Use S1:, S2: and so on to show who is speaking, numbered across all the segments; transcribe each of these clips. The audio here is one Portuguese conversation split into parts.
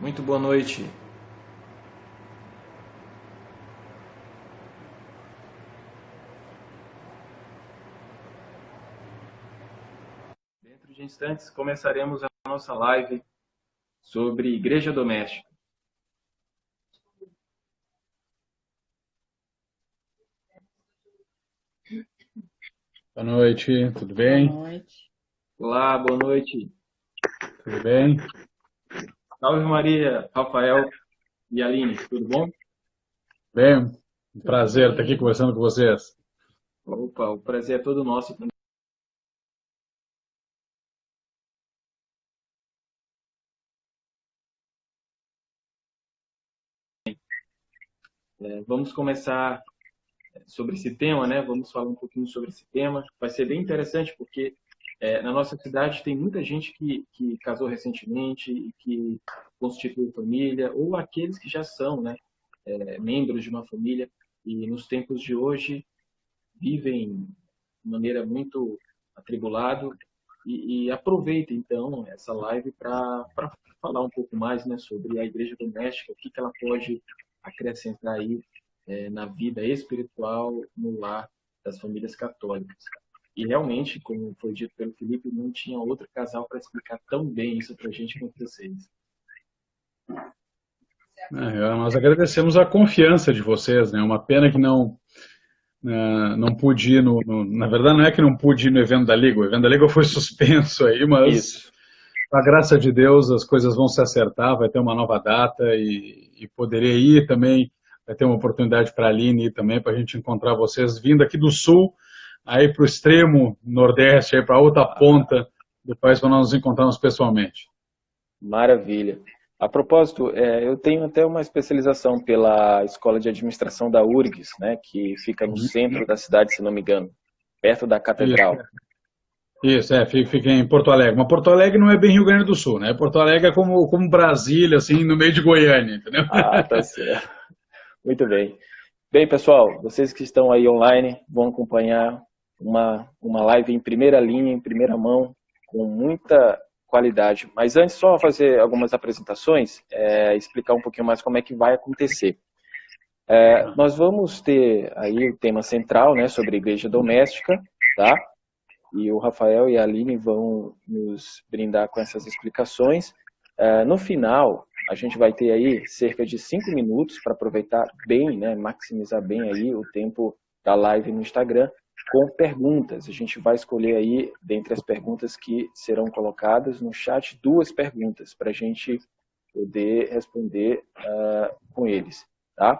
S1: Muito boa noite. Dentro de instantes começaremos a nossa live sobre igreja doméstica.
S2: Boa noite, tudo bem?
S3: Boa noite.
S1: Olá, boa noite.
S2: Tudo bem?
S1: Salve Maria, Rafael e Aline, tudo bom?
S2: Bem, um
S3: Tudo
S2: prazer estar aqui
S3: bem?
S2: conversando com vocês.
S1: Opa, o prazer é todo nosso. Vamos começar sobre esse tema, né? Vamos falar um pouquinho sobre esse tema. Vai ser bem interessante porque na nossa cidade tem muita gente que casou recentemente e que constituiu família, ou aqueles que já são, né, membros de uma família e nos tempos de hoje vivem de maneira muito atribulada e aproveita então essa live para falar um pouco mais, né, sobre a igreja doméstica, o que ela pode acrescentar aí na vida espiritual no lar das famílias católicas. E realmente, como foi dito pelo Felipe, não tinha outro casal para explicar tão bem isso para a gente quanto vocês.
S2: Nós agradecemos a confiança de vocês, né? Uma pena que não pude ir na verdade não é que não pude ir no evento da Liga, o evento da Liga foi suspenso aí, mas
S1: Isso.
S2: com a graça de Deus as coisas vão se acertar, vai ter uma nova data e poderia ir também, vai ter uma oportunidade para a Aline ir também, para a gente encontrar vocês vindo aqui do Sul, aí para o extremo Nordeste, aí para a outra ponta do país, para nós nos encontrarmos pessoalmente.
S4: Maravilha. A propósito, eu tenho até uma especialização pela Escola de Administração da URGS, né, que fica no centro da cidade, se não me engano, perto da Catedral.
S2: Isso, fica em Porto Alegre. Mas Porto Alegre não é bem Rio Grande do Sul, né? Porto Alegre é como Brasília, assim, no meio de Goiânia, entendeu?
S4: Ah, tá certo. Muito bem. Bem, pessoal, vocês que estão aí online vão acompanhar uma live em primeira linha, em primeira mão, com muita qualidade. Mas antes, só fazer algumas apresentações, explicar um pouquinho mais como é que vai acontecer. Nós vamos ter aí o tema central, né, sobre igreja doméstica, tá? E o Rafael e a Aline vão nos brindar com essas explicações. No final, a gente vai ter aí cerca de 5 minutos para aproveitar bem, né, maximizar bem aí o tempo da live no Instagram, com perguntas. A gente vai escolher aí, dentre as perguntas que serão colocadas no chat, 2 perguntas para a gente poder responder com eles, tá?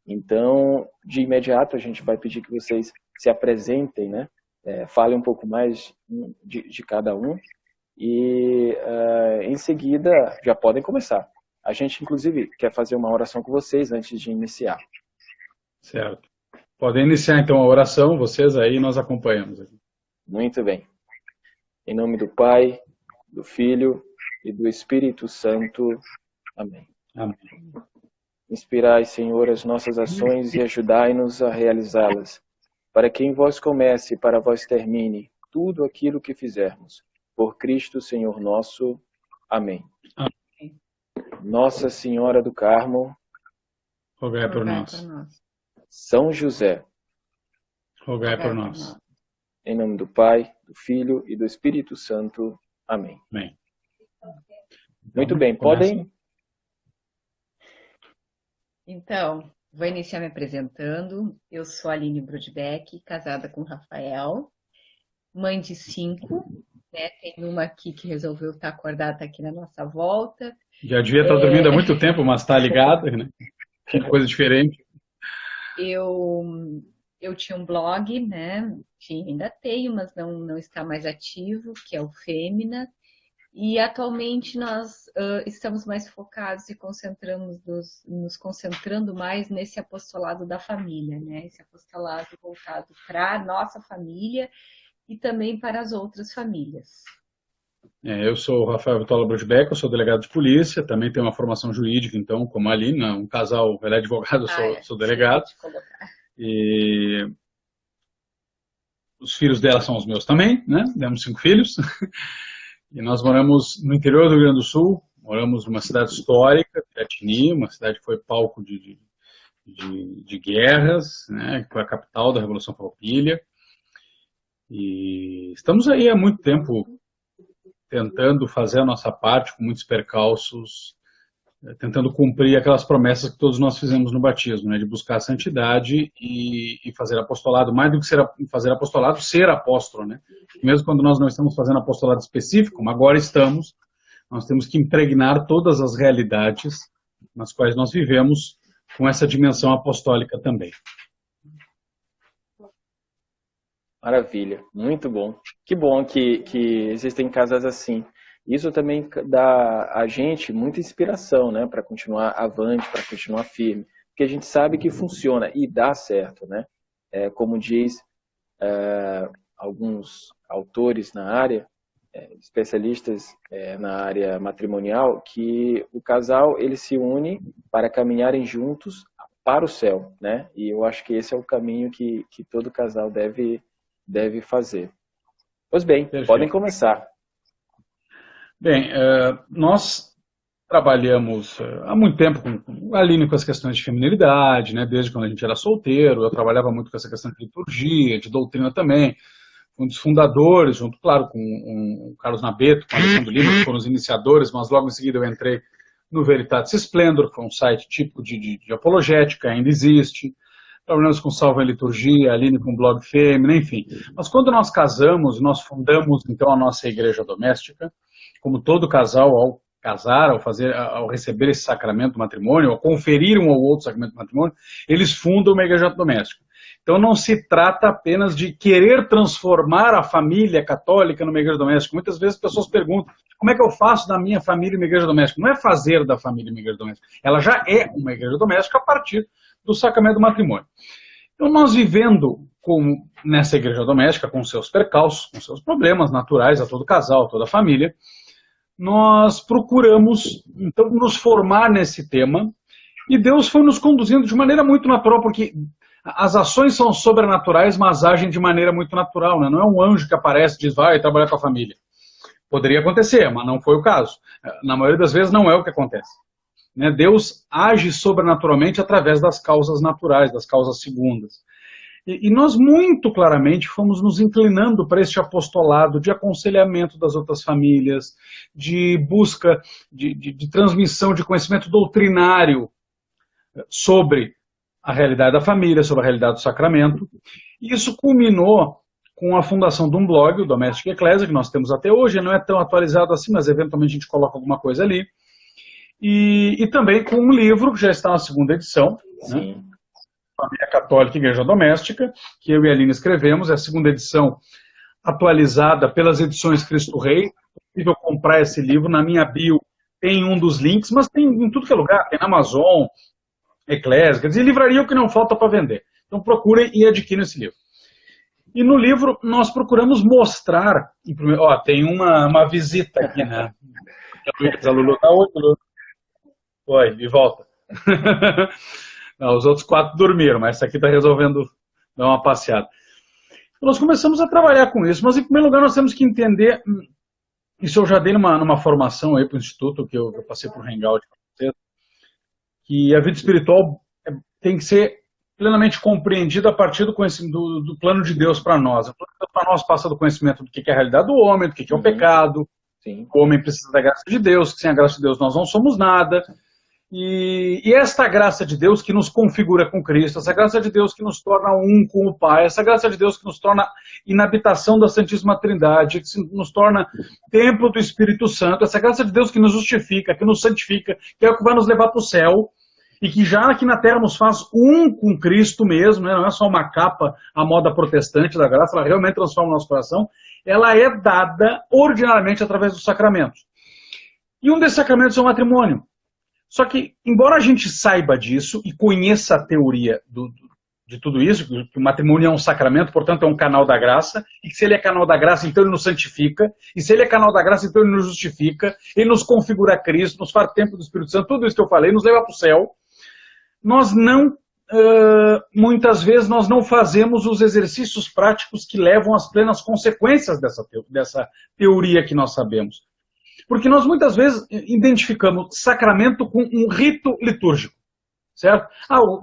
S4: Então, de imediato, a gente vai pedir que vocês se apresentem, né? Falem um pouco mais de cada um e, em seguida, já podem começar. A gente, inclusive, quer fazer uma oração com vocês antes de iniciar.
S2: Certo. Podem iniciar, então, a oração, vocês aí, nós acompanhamos.
S4: Muito bem. Em nome do Pai, do Filho e do Espírito Santo. Amém.
S2: Amém.
S4: Inspirai, Senhor, as nossas ações e ajudai-nos a realizá-las, para que em vós comece e para vós termine tudo aquilo que fizermos. Por Cristo, Senhor nosso. Amém.
S2: Amém.
S4: Nossa Senhora do Carmo,
S2: Rogai por nós.
S4: São José,
S2: Rogai por nós.
S4: em nome do Pai, do Filho e do Espírito Santo. Amém.
S2: Amém.
S4: Muito bem, podem...
S3: Então, vou iniciar me apresentando. Eu sou a Aline Brodbeck, casada com o Rafael, mãe de 5, né? Tem uma aqui que resolveu estar acordada, tá aqui na nossa volta.
S2: Já devia estar dormindo há muito tempo, mas está ligada, né? Que coisa diferente.
S3: Eu tinha um blog, né? Que ainda tenho, mas não está mais ativo, que é o Fêmina. E atualmente nós estamos mais focados e nos concentrando mais nesse apostolado da família, né? Esse apostolado voltado para a nossa família e também para as outras famílias.
S2: Eu sou o Rafael Vitola Brodbeck, eu sou delegado de polícia, também tenho uma formação jurídica, então, como a Aline, um casal, ele é advogado, eu sou delegado. E os filhos dela são os meus também, né? Temos 5 filhos. E nós moramos no interior do Rio Grande do Sul, Moramos numa cidade histórica, Piratini, uma cidade que foi palco de guerras, né, que foi a capital da Revolução Farroupilha. E estamos aí há muito tempo tentando fazer a nossa parte, com muitos percalços, tentando cumprir aquelas promessas que todos nós fizemos no batismo, né, de buscar a santidade e fazer apostolado, mais do que fazer apostolado, ser apóstolo, né? Mesmo quando nós não estamos fazendo apostolado específico, como agora estamos, nós temos que impregnar todas as realidades nas quais nós vivemos com essa dimensão apostólica também.
S4: Maravilha, muito bom. Que bom que existem casas assim. Isso também dá a gente muita inspiração, né, para continuar avante, para continuar firme, porque a gente sabe que funciona e dá certo, né? Como diz alguns autores na área, especialistas na área matrimonial, que o casal ele se une para caminharem juntos para o céu, né? E eu acho que esse é o caminho que todo casal deve fazer. Pois bem, perfeito. Podem começar.
S2: Bem, nós trabalhamos há muito tempo com a Aline com as questões de feminilidade, né? Desde quando a gente era solteiro, eu trabalhava muito com essa questão de liturgia, de doutrina também. Um dos fundadores, junto, claro, com o Carlos Nabeto, com o Alexandre Lima, que foram os iniciadores, mas logo em seguida eu entrei no Veritatis Splendor, que foi um site típico de apologética, ainda existe. Trabalhamos com Salva em Liturgia, a Aline com Blog Fêmea, enfim. Mas quando nós casamos, nós fundamos então a nossa igreja doméstica, como todo casal, ao casar, ao receber esse sacramento do matrimônio, ao conferir um ou outro sacramento do matrimônio, eles fundam uma igreja doméstica. Então não se trata apenas de querer transformar a família católica numa igreja doméstica. Muitas vezes as pessoas perguntam, como é que eu faço da minha família uma igreja doméstica? Não é fazer da família uma igreja doméstica. Ela já é uma igreja doméstica a partir do sacramento do matrimônio. Então nós vivendo nessa igreja doméstica, com seus percalços, com seus problemas naturais a todo casal, a toda família, nós procuramos então nos formar nesse tema e Deus foi nos conduzindo de maneira muito natural, porque as ações são sobrenaturais, mas agem de maneira muito natural, né? Não é um anjo que aparece e diz, vai trabalhar com a família. Poderia acontecer, mas não foi o caso. Na maioria das vezes não é o que acontece. Né? Deus age sobrenaturalmente através das causas naturais, das causas segundas. E nós muito claramente fomos nos inclinando para este apostolado de aconselhamento das outras famílias, de busca, de transmissão de conhecimento doutrinário sobre a realidade da família, sobre a realidade do sacramento. E isso culminou com a fundação de um blog, o Domestic Ecclesia, que nós temos até hoje, não é tão atualizado assim, mas eventualmente a gente coloca alguma coisa ali. E também com um livro, que já está na segunda edição, né? Família Católica e Igreja Doméstica, que eu e a Aline escrevemos, é a segunda edição atualizada pelas edições Cristo Rei. É possível comprar esse livro, na minha bio tem um dos links, mas tem em tudo que é lugar, tem na Amazon, Eclésia, quer dizer, livraria é o que não falta para vender. Então procurem e adquirem esse livro. E no livro nós procuramos mostrar, tem uma visita aqui, né? A Lulu tá hoje, Lulu. Oi, e volta. Não, os outros 4 dormiram, mas essa aqui está resolvendo dar uma passeada. Então, nós começamos a trabalhar com isso, mas em primeiro lugar nós temos que entender, isso eu já dei numa formação aí para o Instituto, que eu passei por Hangout com vocês, que a vida espiritual tem que ser plenamente compreendida a partir do plano de Deus para nós. O plano de Deus para nós passa do conhecimento do que é a realidade do homem, do que é o pecado. Sim. O homem precisa da graça de Deus, que sem a graça de Deus nós não somos nada. E esta graça de Deus que nos configura com Cristo, essa graça de Deus que nos torna um com o Pai, essa graça de Deus que nos torna inabitação da Santíssima Trindade, que nos torna templo do Espírito Santo, essa graça de Deus que nos justifica, que nos santifica, que é o que vai nos levar para o céu, e que já aqui na Terra nos faz um com Cristo mesmo, né? Não é só uma capa à moda protestante da graça, ela realmente transforma o nosso coração, ela é dada ordinariamente através dos sacramentos. E um desses sacramentos é o matrimônio. Só que, embora a gente saiba disso e conheça a teoria de tudo isso, que o matrimônio é um sacramento, portanto é um canal da graça, e que se ele é canal da graça, então ele nos santifica, e se ele é canal da graça, então ele nos justifica, ele nos configura a Cristo, nos faz templo do Espírito Santo, tudo isso que eu falei, nos leva para o céu, nós não, muitas vezes, nós não fazemos os exercícios práticos que levam às plenas consequências dessa teoria que nós sabemos. Porque nós muitas vezes identificamos sacramento com um rito litúrgico, certo? O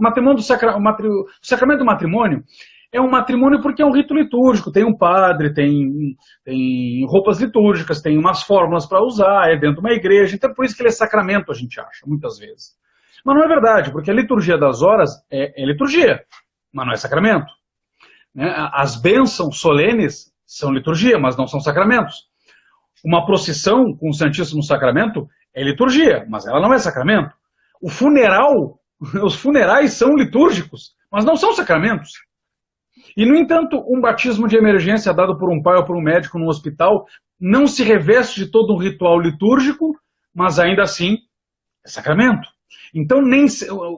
S2: sacramento do matrimônio é um matrimônio porque é um rito litúrgico, tem um padre, tem roupas litúrgicas, tem umas fórmulas para usar, é dentro de uma igreja, então é por isso que ele é sacramento, a gente acha, muitas vezes. Mas não é verdade, porque a liturgia das horas é liturgia, mas não é sacramento. Né? As bênçãos solenes são liturgia, mas não são sacramentos. Uma procissão com o Santíssimo Sacramento é liturgia, mas ela não é sacramento. Os funerais são litúrgicos, mas não são sacramentos. E, no entanto, um batismo de emergência dado por um pai ou por um médico no hospital não se reveste de todo um ritual litúrgico, mas ainda assim é sacramento. Então,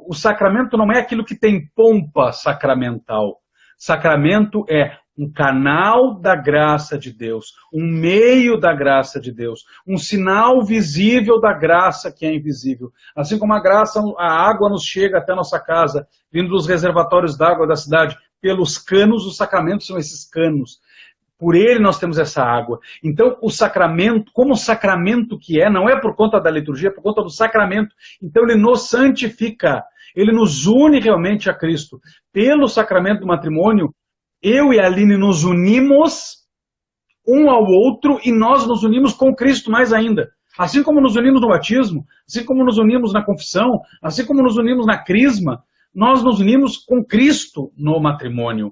S2: o sacramento não é aquilo que tem pompa sacramental. Sacramento é um canal da graça de Deus, um meio da graça de Deus, um sinal visível da graça que é invisível. Assim como a água nos chega até a nossa casa, vindo dos reservatórios d'água da cidade, pelos canos, os sacramentos são esses canos. Por ele nós temos essa água. Então, o sacramento, como o sacramento que não é por conta da liturgia, é por conta do sacramento. Então, ele nos santifica, ele nos une realmente a Cristo. Pelo sacramento do matrimônio, eu e a Aline nos unimos um ao outro e nós nos unimos com Cristo mais ainda. Assim como nos unimos no batismo, assim como nos unimos na confissão, assim como nos unimos na crisma, nós nos unimos com Cristo no matrimônio.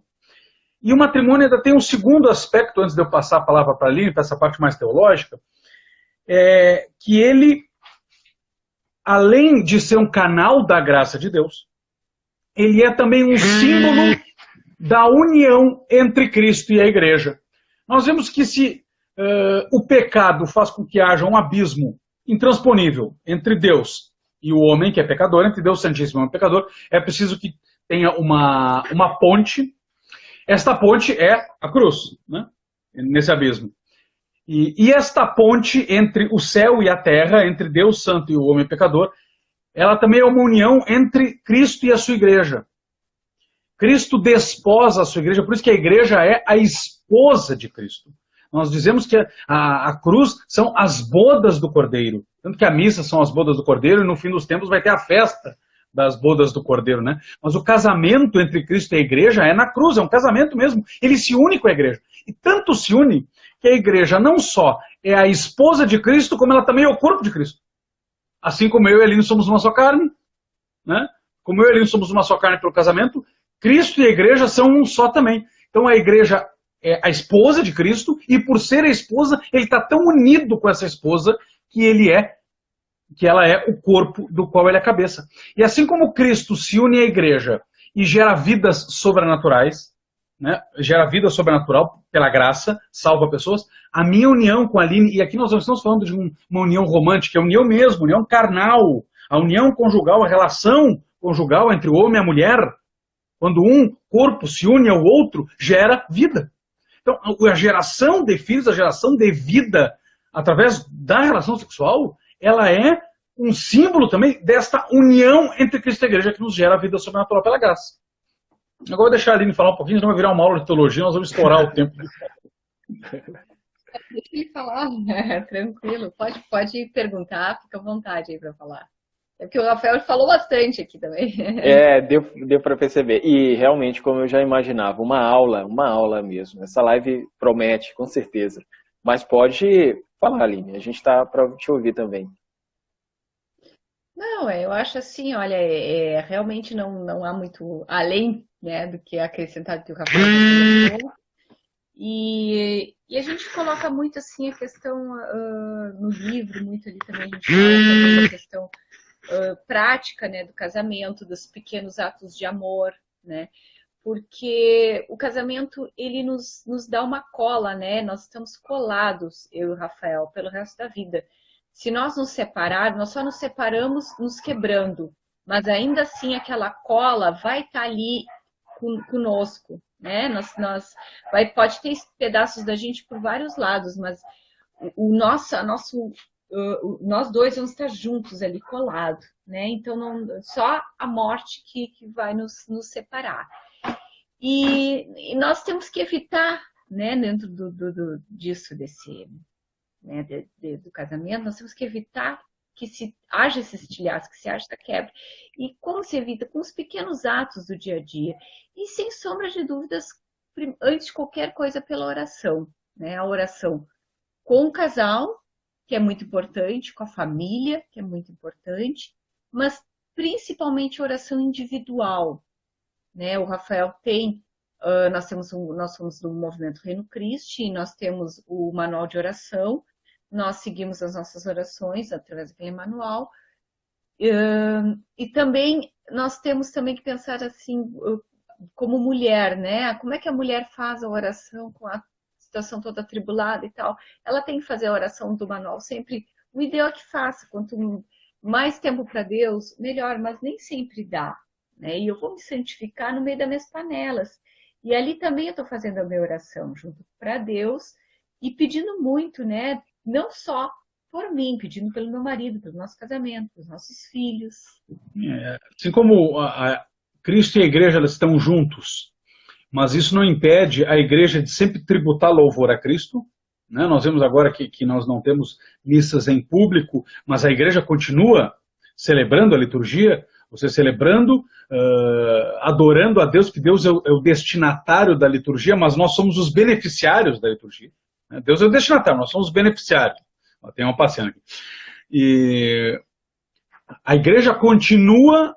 S2: E o matrimônio ainda tem um segundo aspecto, antes de eu passar a palavra para a Aline, para essa parte mais teológica, que ele, além de ser um canal da graça de Deus, ele é também um símbolo da união entre Cristo e a igreja. Nós vemos que se o pecado faz com que haja um abismo intransponível entre Deus e o homem, que é pecador, entre Deus Santíssimo e o homem pecador, é preciso que tenha uma ponte. Esta ponte é a cruz, né? Nesse abismo. E esta ponte entre o céu e a terra, entre Deus Santo e o homem pecador, ela também é uma união entre Cristo e a sua igreja. Cristo desposa a sua igreja, por isso que a igreja é a esposa de Cristo. Nós dizemos que a cruz são as bodas do Cordeiro. Tanto que a missa são as bodas do Cordeiro e no fim dos tempos vai ter a festa das bodas do Cordeiro, né? Mas o casamento entre Cristo e a igreja é na cruz, é um casamento mesmo. Ele se une com a igreja. E tanto se une que a igreja não só é a esposa de Cristo, como ela também é o corpo de Cristo. Assim como eu e a Aline somos uma só carne, né? Como eu e a Aline somos uma só carne pelo casamento, Cristo e a igreja são um só também. Então a igreja é a esposa de Cristo e por ser a esposa, ele está tão unido com essa esposa que ela é o corpo do qual ele é a cabeça. E assim como Cristo se une à igreja e gera vidas sobrenaturais, né, gera vida sobrenatural pela graça, salva pessoas, a minha união com a Aline, e aqui nós não estamos falando de uma união romântica, é união mesmo, união carnal, a união conjugal, a relação conjugal entre o homem e a mulher, quando um corpo se une ao outro, gera vida. Então, a geração de filhos, a geração de vida, através da relação sexual, ela é um símbolo também desta união entre Cristo e a igreja que nos gera a vida sobrenatural pela graça. Agora eu vou deixar a Aline falar um pouquinho, senão vai virar uma aula de teologia, nós vamos estourar o tempo.
S3: Deixa ele falar, tranquilo. Pode perguntar, fica à vontade aí para falar. É porque o Rafael falou bastante aqui também.
S4: Deu para perceber. E realmente, como eu já imaginava, uma aula mesmo. Essa live promete, com certeza. Mas pode falar, Aline, a gente está para te ouvir também.
S3: Não, eu acho assim, olha, realmente não há muito além, né, do que acrescentar do que o Rafael colocou. E a gente coloca muito assim a questão no livro, muito ali também a gente fala a questão prática, né, do casamento, dos pequenos atos de amor, né? Porque o casamento, ele nos dá uma cola, né? Nós estamos colados, eu e o Rafael, pelo resto da vida. Se nós nos separarmos, nós só nos separamos nos quebrando, mas ainda assim aquela cola vai estar ali conosco, né? Pode ter pedaços da gente por vários lados, mas nós dois vamos estar juntos ali, colados, né? Então, só a morte que vai nos separar. E nós temos que evitar, né, dentro disso, né, do casamento, nós temos que evitar que haja esse estilhaço, que se haja essa quebra. E como se evita? Com os pequenos atos do dia a dia. E sem sombra de dúvidas, antes de qualquer coisa, pela oração, né? A oração com o casal, que é muito importante, com a família, que é muito importante, mas principalmente a oração individual, né? O Rafael tem, nós somos do Movimento Reino Christi, nós temos o manual de oração, nós seguimos as nossas orações através daquele manual, e também nós temos também que pensar assim, como mulher, né? Como é que a mulher faz a oração com a situação toda atribulada e tal? Ela tem que fazer a oração do manual sempre. O ideal é que faça, quanto mais tempo para Deus, melhor, mas nem sempre dá, né? E eu vou me santificar no meio das minhas panelas. E ali também eu estou fazendo a minha oração junto para Deus e pedindo muito, né? Não só por mim, pedindo pelo meu marido, pelo nosso casamento, pelos nossos filhos.
S2: Assim como Cristo e a igreja elas estão juntos, mas isso não impede a igreja de sempre tributar louvor a Cristo, né? Nós vemos agora que nós não temos missas em público, mas a igreja continua celebrando a liturgia, você celebrando, adorando a Deus, que Deus é o destinatário da liturgia, mas nós somos os beneficiários da liturgia. Deus é o destinatário, nós somos os beneficiários. Tem uma passeando aqui. E a igreja continua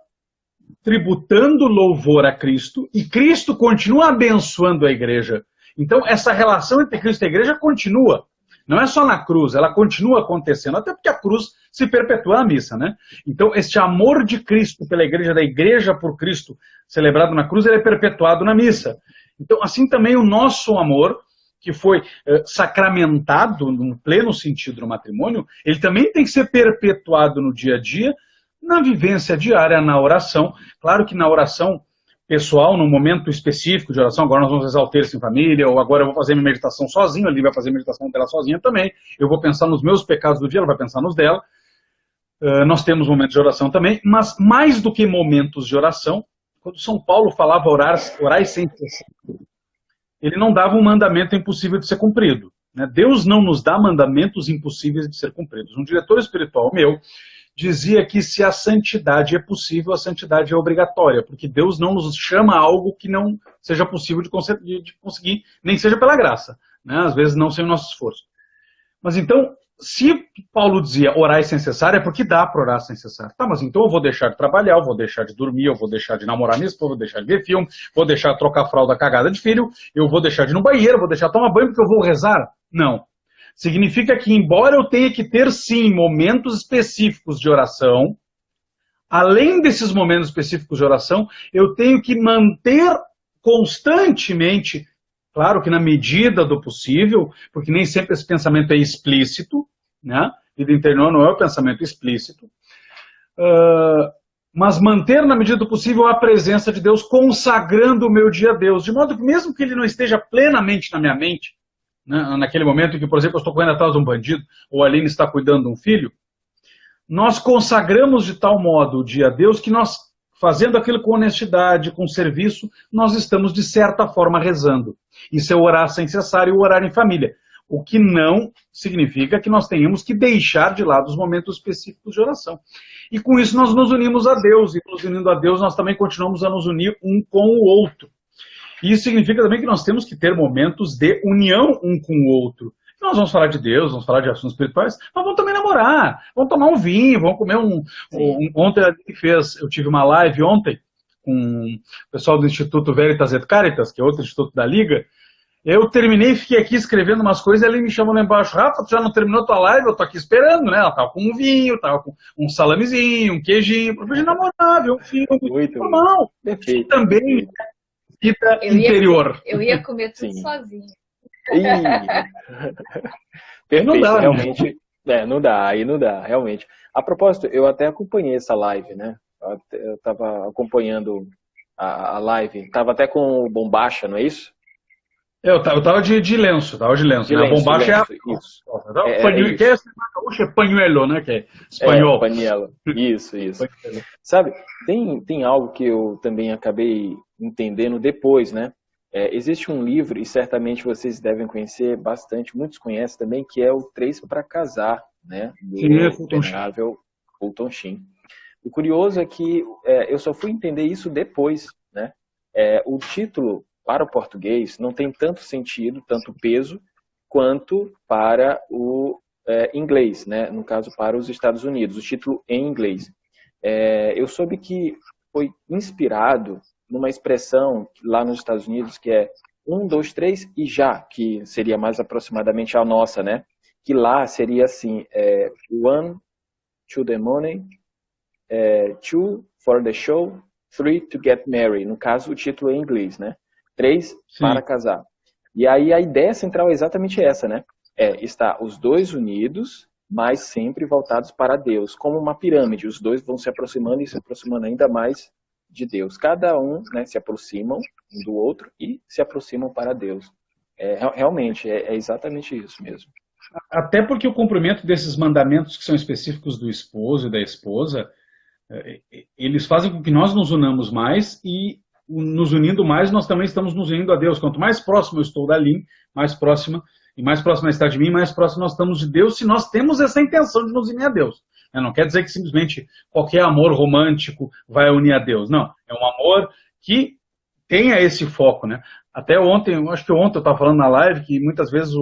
S2: tributando louvor a Cristo e Cristo continua abençoando a igreja. Então, essa relação entre Cristo e a igreja continua. Não é só na cruz, ela continua acontecendo, até porque a cruz se perpetua na missa, né? Então, este amor de Cristo pela igreja, da igreja por Cristo, celebrado na cruz, ele é perpetuado na missa. Então, assim também o nosso amor, que foi sacramentado no pleno sentido do matrimônio, ele também tem que ser perpetuado no dia a dia, na vivência diária, na oração. Claro que na oração pessoal, num momento específico de oração, agora nós vamos rezar o terço em família, ou agora eu vou fazer minha meditação sozinho, ali vai fazer a meditação dela sozinha também, eu vou pensar nos meus pecados do dia, ela vai pensar nos dela. Nós temos momentos de oração também, mas mais do que momentos de oração, quando São Paulo falava orai sem cessar, ele não dava um mandamento impossível de ser cumprido, né? Deus não nos dá mandamentos impossíveis de ser cumpridos. Um diretor espiritual meu dizia que se a santidade é possível, a santidade é obrigatória, porque Deus não nos chama a algo que não seja possível de conseguir, nem seja pela graça, né? Às vezes não sem o nosso esforço. Mas então, se Paulo dizia orar sem cessar, é porque dá para orar sem cessar. Tá, mas então eu vou deixar de trabalhar, eu vou deixar de dormir, eu vou deixar de namorar minha esposa, vou deixar de ver filme, vou deixar de trocar fralda cagada de filho, eu vou deixar de ir no banheiro, vou deixar de tomar banho porque eu vou rezar? Não. Significa que, embora eu tenha que ter, sim, momentos específicos de oração, além desses momentos específicos de oração, eu tenho que manter constantemente, claro que na medida do possível, porque nem sempre esse pensamento é explícito, né? Vida interior não é o pensamento explícito, mas manter na medida do possível a presença de Deus, consagrando o meu dia a Deus, de modo que mesmo que ele não esteja plenamente na minha mente, né, naquele momento em que, por exemplo, eu estou correndo atrás de um bandido, ou a Aline está cuidando de um filho, nós consagramos de tal modo o dia a Deus que nós, fazendo aquilo com honestidade, com serviço, nós estamos de certa forma rezando. Isso é orar sem cessar e orar em família. O que não significa que nós tenhamos que deixar de lado os momentos específicos de oração. E com isso nós nos unimos a Deus, e nos unindo a Deus nós também continuamos a nos unir um com o outro. E isso significa também que nós temos que ter momentos de união um com o outro. Nós vamos falar de Deus, vamos falar de assuntos espirituais, mas vamos também namorar, vamos tomar um vinho, vamos comer ontem eu tive uma live ontem com o pessoal do Instituto Veritas et Caritas, que é outro instituto da Liga. Eu terminei, fiquei aqui escrevendo umas coisas, e ele me chamou lá embaixo: Rafa, tu já não terminou tua live? Eu tô aqui esperando, né? Ela tava com um vinho, tava com um salamezinho, um queijinho, pra gente namorar, ver um filme.
S4: Muito
S2: normal.
S4: Perfeito.
S2: E também vida interior.
S3: Eu ia comer tudo sozinho.
S4: Perfeito,
S2: não dá,
S4: realmente. Não dá, aí não dá, realmente. A propósito, eu até acompanhei essa live, né? Eu estava acompanhando a live, estava até com o Bombacha, não é isso?
S2: Eu tava de lenço, né? A bombacha é
S4: isso.
S2: Que é pañuelo, né? Que é espanhol.
S4: Pañuelo. Isso. Sabe, tem algo que eu também acabei entendendo depois, né? Existe um livro, e certamente vocês devem conhecer bastante, muitos conhecem também, que é o Três para Casar, né, do venerável Fulton Sheen. O curioso é que eu só fui entender isso depois, né? O título para o português não tem tanto sentido, tanto peso, quanto para o inglês, né? No caso, para os Estados Unidos, o título em inglês. Eu soube que foi inspirado numa expressão lá nos Estados Unidos que é 1, 2, 3 e já, que seria mais aproximadamente a nossa, né? Que lá seria assim, 1 to the money, 2 for the show, 3 to get married. No caso, o título é em inglês, né? 3 para casar. E aí a ideia central é exatamente essa, né? Está os dois unidos, mas sempre voltados para Deus, como uma pirâmide. Os dois vão se aproximando e se aproximando ainda mais de Deus. Cada um, né, se aproximam um do outro e se aproximam para Deus. Realmente, é exatamente isso mesmo.
S2: Até porque o cumprimento desses mandamentos que são específicos do esposo e da esposa, eles fazem com que nós nos unamos mais e, nos unindo mais, nós também estamos nos unindo a Deus. Quanto mais próximo eu estou da Lin, mais próxima, e mais próxima está de mim, mais próximo nós estamos de Deus, se nós temos essa intenção de nos unir a Deus. Não quer dizer que simplesmente qualquer amor romântico vai unir a Deus. Não, é um amor que tenha esse foco, né? Até ontem, acho que ontem eu estava falando na live que muitas vezes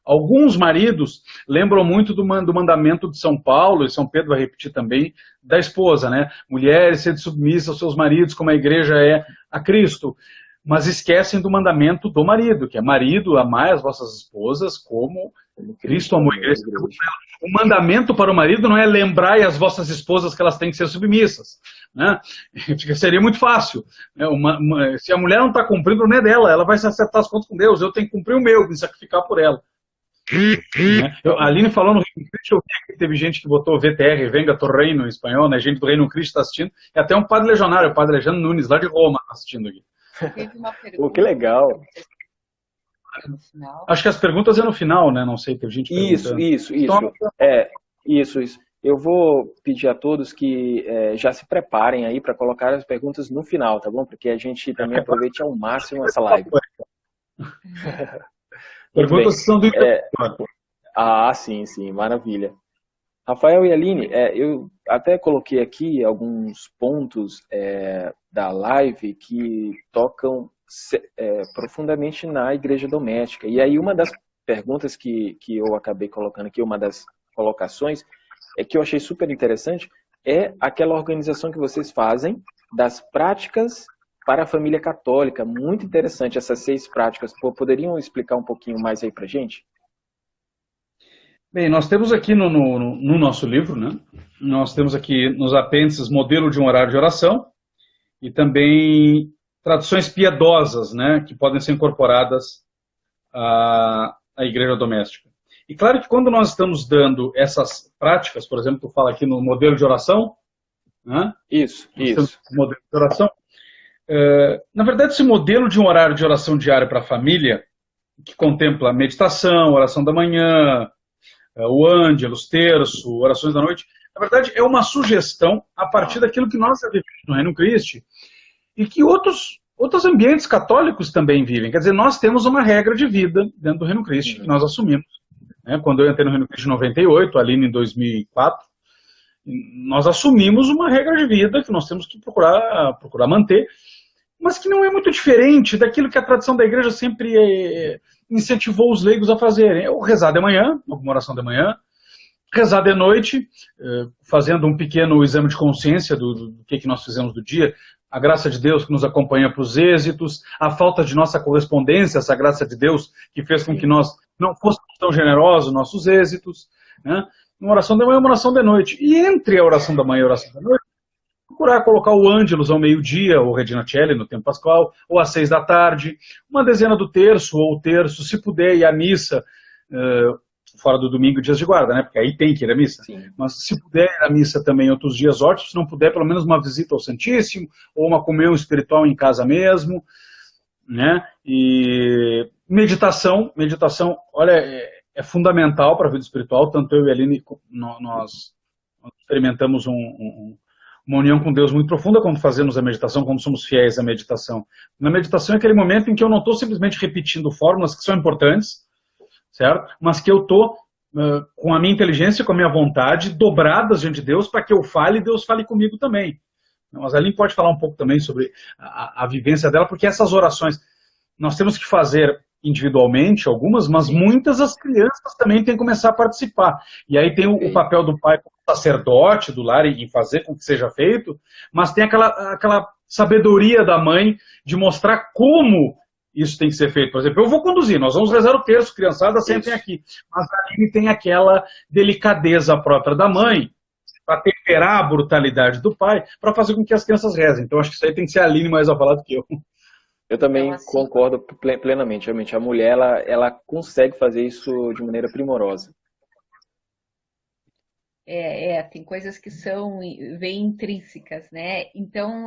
S2: alguns maridos lembram muito do mandamento de São Paulo, e São Pedro vai repetir também, da esposa, né? Mulheres, sede submissa aos seus maridos, como a igreja é a Cristo. Mas esquecem do mandamento do marido, que é marido, amai as vossas esposas como Cristo amou a igreja. O mandamento para o marido não é lembrai as vossas esposas que elas têm que ser submissas, né? Seria muito fácil. Se a mulher não está cumprindo, não é dela, ela vai se acertar as contas com Deus, eu tenho que cumprir o meu, me sacrificar por ela. A Aline falou no Reino Cristo, eu vi que teve gente que botou VTR, Venga tu Reino em espanhol, né? Gente do Reino Cristo está assistindo, e até um padre legionário, o padre Alexandre Nunes, lá de Roma, assistindo aqui.
S3: Teve uma pergunta.
S4: Que legal.
S2: Acho que as perguntas é no final, né? Não sei, teve gente perguntando.
S4: Isso. Isso. Eu vou pedir a todos que já se preparem aí para colocar as perguntas no final, tá bom? Porque a gente também aproveite ao máximo essa live.
S2: Perguntas são do
S4: sim, maravilha. Rafael e Aline, eu até coloquei aqui alguns pontos da live que tocam profundamente na igreja doméstica. E aí uma das perguntas que eu acabei colocando aqui, uma das colocações, que eu achei super interessante, é aquela organização que vocês fazem das práticas para a família católica. Muito interessante essas 6 práticas. Poderiam explicar um pouquinho mais aí pra gente?
S2: Bem, nós temos aqui no nosso livro, né? Nós temos aqui nos apêndices modelo de um horário de oração e também tradições piedosas, né? Que podem ser incorporadas à igreja doméstica. E claro que quando nós estamos dando essas práticas, por exemplo, tu fala aqui no modelo de oração, né?
S4: Isso.
S2: Modelo de oração. Na verdade, esse modelo de um horário de oração diário para a família, que contempla meditação, oração da manhã, o Ângelus, terço, orações da noite, na verdade é uma sugestão a partir daquilo que nós vivemos no Reino Cristo e que outros ambientes católicos também vivem. Quer dizer, nós temos uma regra de vida dentro do Reino Cristo que nós assumimos. Quando eu entrei no Reino Cristo em 98, a Aline em 2004, nós assumimos uma regra de vida que nós temos que procurar manter, mas que não é muito diferente daquilo que a tradição da igreja sempre incentivou os leigos a fazerem. O rezar de manhã, alguma oração de manhã, rezar de noite, fazendo um pequeno exame de consciência do que nós fizemos do dia, a graça de Deus que nos acompanha para os êxitos, a falta de nossa correspondência, essa graça de Deus que fez com que nós não fôssemos tão generosos nossos êxitos, né? Uma oração de manhã e uma oração de noite. E entre a oração da manhã e a oração da noite, procurar colocar o Ângelus ao meio-dia, ou Regina Coeli no tempo pascual, ou às 6 da tarde, uma dezena do terço, ou o terço, se puder ir à missa, fora do domingo e dias de guarda, né? Porque aí tem que ir à missa.
S4: Sim.
S2: Mas se puder ir à missa também em outros dias ótimos, se não puder, pelo menos uma visita ao Santíssimo, ou uma comunhão espiritual em casa mesmo, né? E meditação, olha, é fundamental para a vida espiritual, tanto eu e a Aline, nós experimentamos um uma união com Deus muito profunda quando fazemos a meditação, quando somos fiéis à meditação. Na meditação é aquele momento em que eu não estou simplesmente repetindo fórmulas que são importantes, certo? Mas que eu estou com a minha inteligência, com a minha vontade, dobradas diante de Deus, para que eu fale e Deus fale comigo também. Mas a Aline pode falar um pouco também sobre a vivência dela, porque essas orações nós temos que fazer individualmente algumas, mas muitas as crianças também têm que começar a participar. E aí tem o papel do pai como sacerdote do lar em fazer com que seja feito, mas tem aquela sabedoria da mãe de mostrar como isso tem que ser feito. Por exemplo, eu vou conduzir, nós vamos rezar o terço, criançada, sentem aqui. Mas a Aline tem aquela delicadeza própria da mãe, para temperar a brutalidade do pai, para fazer com que as crianças rezem. Então acho que isso aí tem que ser a Aline mais a falar do que eu.
S4: Eu também concordo plenamente. Realmente, a mulher ela consegue fazer isso de maneira primorosa.
S3: Tem coisas que são bem intrínsecas, né? Então,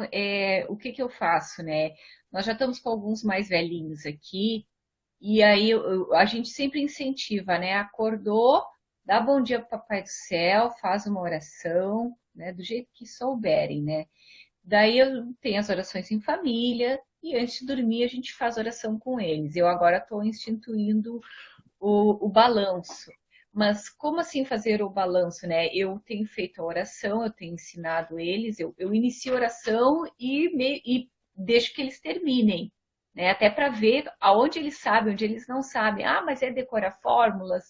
S3: o que eu faço, né? Nós já estamos com alguns mais velhinhos aqui, e aí a gente sempre incentiva, né? Acordou, dá bom dia para o Papai do Céu, faz uma oração, né? Do jeito que souberem, né? Daí eu tenho as orações em família, e antes de dormir a gente faz oração com eles. Eu agora estou instituindo o balanço. Mas como assim fazer o balanço, né? Eu tenho feito a oração, eu tenho ensinado eles, eu inicio a oração e deixo que eles terminem, né? Até para ver aonde eles sabem, onde eles não sabem. Ah, mas é decorar fórmulas.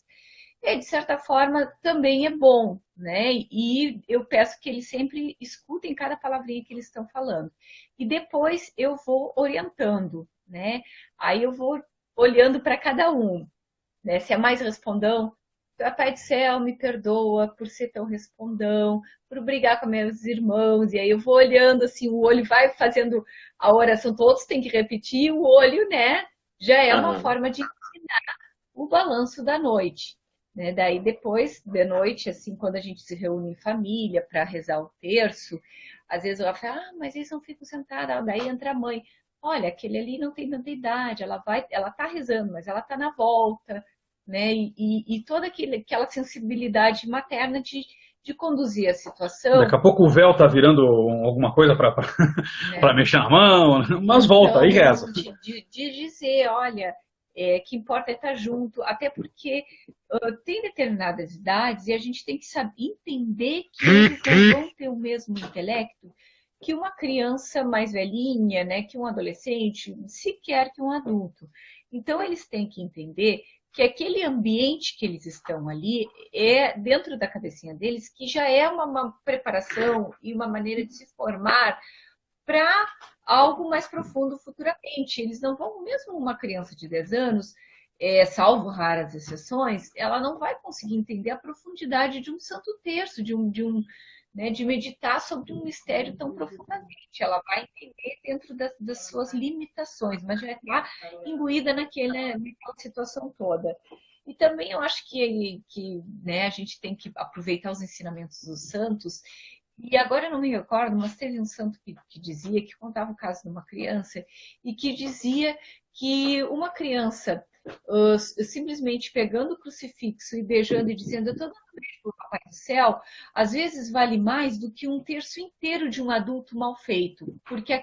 S3: De certa forma, também é bom, né? E eu peço que eles sempre escutem cada palavrinha que eles estão falando. E depois eu vou orientando, né? Aí eu vou olhando para cada um, né? Se é mais respondão, Papai do Céu, me perdoa por ser tão respondão, por brigar com meus irmãos. E aí eu vou olhando assim, o olho vai fazendo a oração, todos têm que repetir, o olho, né? Já é uma forma de ensinar o balanço da noite. Né? Daí depois, de noite, assim, quando a gente se reúne em família para rezar o terço, às vezes eu falo, mas eles não ficam sentados, daí entra a mãe, olha, aquele ali não tem tanta idade, ela tá rezando, mas ela tá na volta, né? E toda aquela sensibilidade materna de conduzir a situação.
S2: Daqui a pouco o véu tá virando alguma coisa para mexer na mão, mas volta,
S3: então,
S2: aí reza.
S3: De dizer, olha, que importa é estar junto, até porque tem determinadas idades e a gente tem que saber entender que eles não vão ter o mesmo intelecto que uma criança mais velhinha, né, que um adolescente, sequer que um adulto. Então, eles têm que entender que aquele ambiente que eles estão ali é, dentro da cabecinha deles, que já é uma preparação e uma maneira de se formar para algo mais profundo futuramente. Eles não vão, mesmo uma criança de 10 anos, salvo raras exceções, ela não vai conseguir entender a profundidade de um santo terço, de meditar sobre um mistério tão profundamente. Ela vai entender dentro das suas limitações, mas já está imbuída naquela situação toda. E também eu acho que né, a gente tem que aproveitar os ensinamentos dos santos. E agora eu não me recordo, mas teve um santo que dizia, que contava o caso de uma criança, e que dizia que uma criança simplesmente pegando o crucifixo e beijando e dizendo, eu estou dando um beijo para o Papai do Céu, às vezes vale mais do que um terço inteiro de um adulto mal feito, porque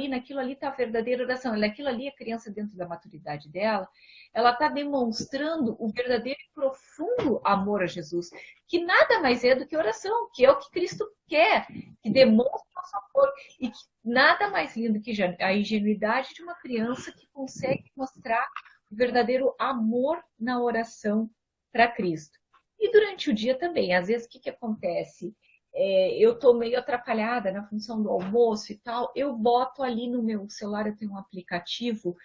S3: naquilo ali está a verdadeira oração, aquilo ali, a criança dentro da maturidade dela, ela está demonstrando o verdadeiro e profundo amor a Jesus, que nada mais é do que oração, que é o que Cristo quer, que demonstra o nosso amor, e que nada mais lindo que a ingenuidade de uma criança que consegue mostrar o verdadeiro amor na oração para Cristo. E durante o dia também, às vezes o que acontece? Eu estou meio atrapalhada na função do almoço e tal, eu boto ali no meu celular, eu tenho um aplicativo,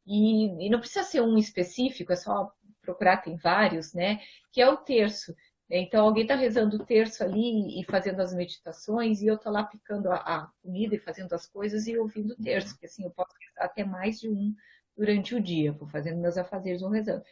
S3: e não precisa ser um específico, é só procurar, tem vários, né? Que é o terço. Então, alguém está rezando o terço ali e fazendo as meditações, e eu estou lá picando a comida e fazendo as coisas e ouvindo o terço, porque assim, eu posso rezar até mais de um durante o dia, vou fazendo meus afazeres, vou rezando.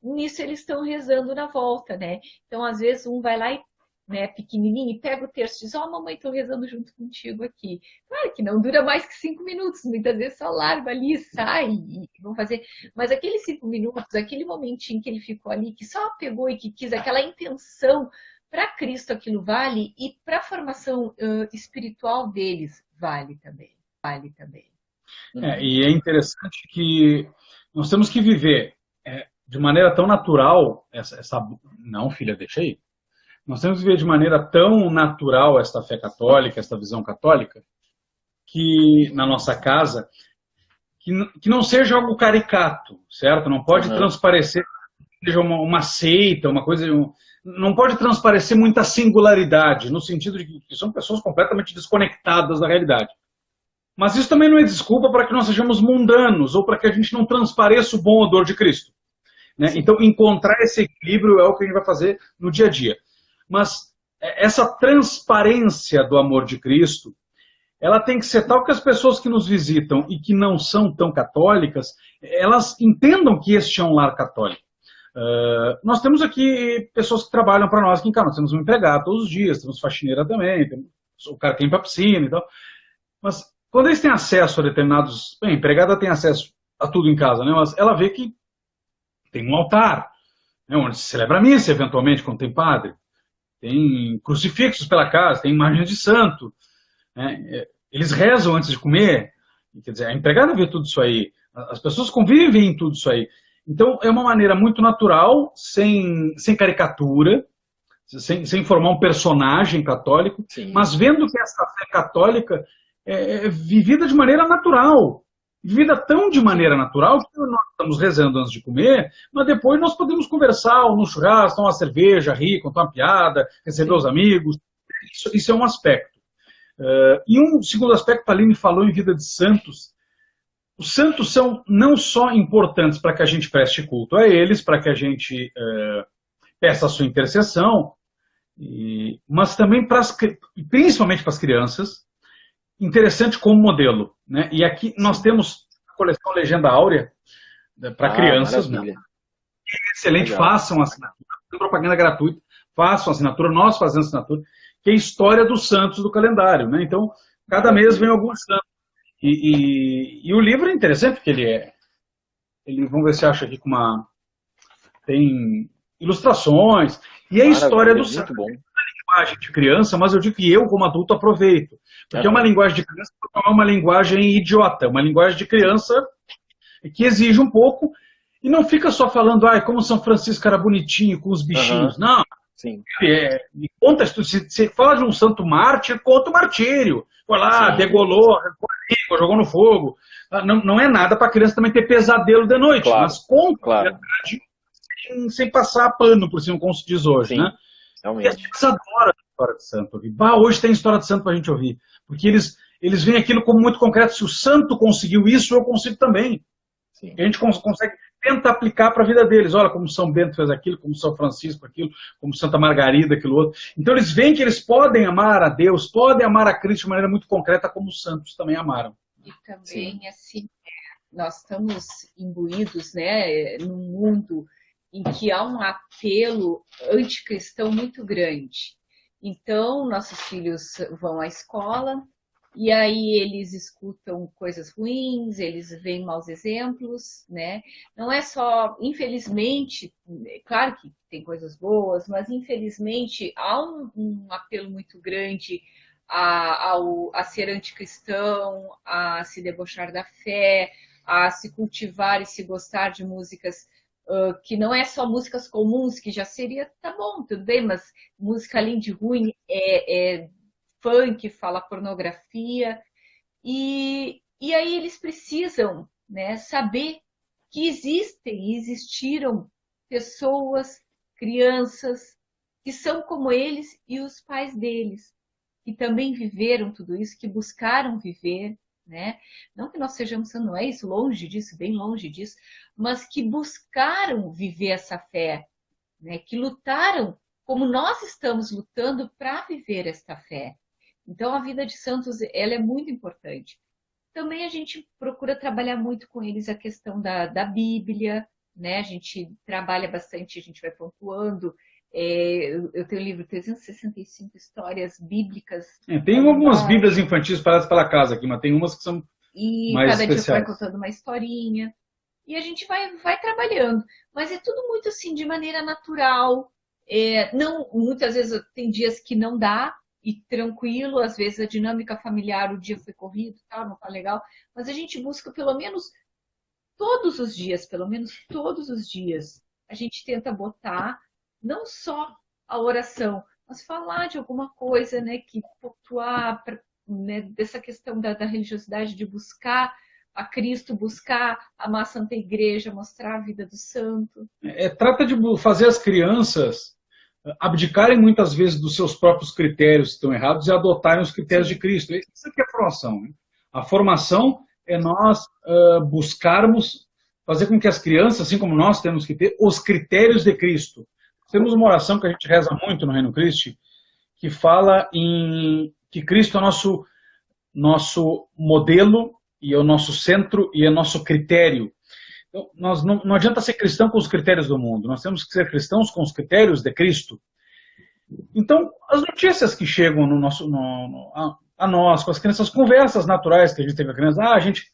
S3: Nisso eles estão rezando na volta, né? Então, às vezes, um vai lá e, né, pequenininho, e pega o terço e diz, mamãe, estou rezando junto contigo aqui. Claro que não dura mais que 5 minutos, muitas vezes só larga ali, sai e vão fazer. Mas aqueles 5 minutos, aquele momentinho que ele ficou ali, que só pegou e que quis, aquela intenção para Cristo aquilo vale e para a formação espiritual deles vale também. Vale também.
S2: E é interessante que nós temos que viver de maneira tão natural Não, filha, deixa aí. Nós temos que viver de maneira tão natural esta fé católica, esta visão católica, que na nossa casa, que não seja algo caricato, certo? Não pode transparecer que seja uma seita, uma coisa... Não pode transparecer muita singularidade, no sentido de que são pessoas completamente desconectadas da realidade. Mas isso também não é desculpa para que nós sejamos mundanos, ou para que a gente não transpareça o bom odor de Cristo. Né? Então, encontrar esse equilíbrio é o que a gente vai fazer no dia a dia. Mas essa transparência do amor de Cristo, ela tem que ser tal que as pessoas que nos visitam e que não são tão católicas, elas entendam que este é um lar católico. Nós temos aqui pessoas que trabalham para nós aqui em casa, nós temos um empregado todos os dias, temos faxineira também, o cara tem para piscina e tal. Mas quando eles têm acesso a determinados... Bem, a empregada tem acesso a tudo em casa, né? Mas ela vê que tem um altar, né, onde se celebra a missa, eventualmente, quando tem padre. Tem crucifixos pela casa, tem imagens de santo. Né? Eles rezam antes de comer. Quer dizer, a empregada vê tudo isso aí. As pessoas convivem em tudo isso aí. Então, é uma maneira muito natural, sem caricatura, sem formar um personagem católico, sim, mas vendo que essa fé católica é vivida de maneira natural. Vivida tão de maneira natural que nós estamos rezando antes de comer, mas depois nós podemos conversar no churrasco, tomar uma cerveja, rir, contar uma piada, receber os amigos. Isso é um aspecto. E um segundo aspecto, a Aline falou em vida de santos. Os santos são não só importantes para que a gente preste culto a eles, para que a gente peça a sua intercessão, mas também, principalmente para as crianças, interessante como modelo. Né? E aqui nós temos a coleção Legenda Áurea para crianças. Né? Excelente, legal. Façam assinatura, tem propaganda gratuita, façam assinatura, nós fazemos assinatura, que é a história dos santos do calendário. Né? Então, cada mês vem algum santo. E o livro é interessante, porque vamos ver se acha aqui com tem ilustrações, e a história do santo. Muito bom. Linguagem de criança, mas eu digo que eu, como adulto, aproveito. Porque é uma linguagem de criança, não é uma linguagem idiota, é uma linguagem de criança que exige um pouco, e não fica só falando, como São Francisco era bonitinho com os bichinhos. Não. Sim. Me conta, se fala de um santo mártir, conta o martírio. Foi lá, sim, degolou, jogou no fogo. Não é nada para a criança também ter pesadelo de noite, claro, mas conta a verdade sem passar pano por cima, como se diz hoje. Sim. Né? E as pessoas adoram a história de santo. Hoje tem história de santo para a gente ouvir. Porque eles veem aquilo como muito concreto. Se o santo conseguiu isso, eu consigo também. Sim. E a gente consegue tentar aplicar para a vida deles. Olha como São Bento fez aquilo, como São Francisco aquilo, como Santa Margarida aquilo outro. Então eles veem que eles podem amar a Deus, podem amar a Cristo de maneira muito concreta, como os santos também amaram.
S3: E também, sim, assim, nós estamos imbuídos, né, num mundo em que há um apelo anticristão muito grande. Então, nossos filhos vão à escola e aí eles escutam coisas ruins, eles veem maus exemplos, né? Não é só, infelizmente, claro que tem coisas boas, mas infelizmente há um apelo muito grande a ser anticristão, a se debochar da fé, a se cultivar e se gostar de músicas que não é só músicas comuns, que já seria, tá bom, tudo bem, mas música além de ruim é funk, fala pornografia, e aí eles precisam, né, saber que existiram pessoas, crianças, que são como eles e os pais deles, que também viveram tudo isso, que buscaram viver, né? Não que nós sejamos, não é isso, longe disso, bem longe disso, mas que buscaram viver essa fé, né? Que lutaram como nós estamos lutando para viver esta fé. Então a vida de santos, ela é muito importante. Também a gente procura trabalhar muito com eles a questão da Bíblia, né? A gente trabalha bastante, a gente vai pontuando. Eu tenho o livro 365 histórias bíblicas.
S2: Tem algumas bíblias infantis espalhadas pela casa aqui, mas tem umas que são mais
S3: cada
S2: especiais.
S3: Dia vai contando uma historinha. E a gente vai trabalhando. Mas é tudo muito assim, de maneira natural. Não, muitas vezes tem dias que não dá, e tranquilo, às vezes a dinâmica familiar, o dia foi corrido, tal, não tá legal, mas a gente busca pelo menos todos os dias, a gente tenta botar não só a oração, mas falar de alguma coisa, né, que pontuar, né, dessa questão da religiosidade, de buscar a Cristo, buscar amar a Santa Igreja, mostrar a vida do santo.
S2: Trata de fazer as crianças abdicarem muitas vezes dos seus próprios critérios que estão errados e adotarem os critérios de Cristo. Isso aqui é a formação. Né? A formação é nós buscarmos fazer com que as crianças, assim como nós temos que ter, os critérios de Cristo. Temos uma oração que a gente reza muito no Reino Cristo, que fala em que Cristo é nosso modelo e é o nosso centro e é o nosso critério. Então, não adianta ser cristão com os critérios do mundo, nós temos que ser cristãos com os critérios de Cristo. Então, as notícias que chegam a nós, com as crianças, as conversas naturais que a gente tem com a criança, a gente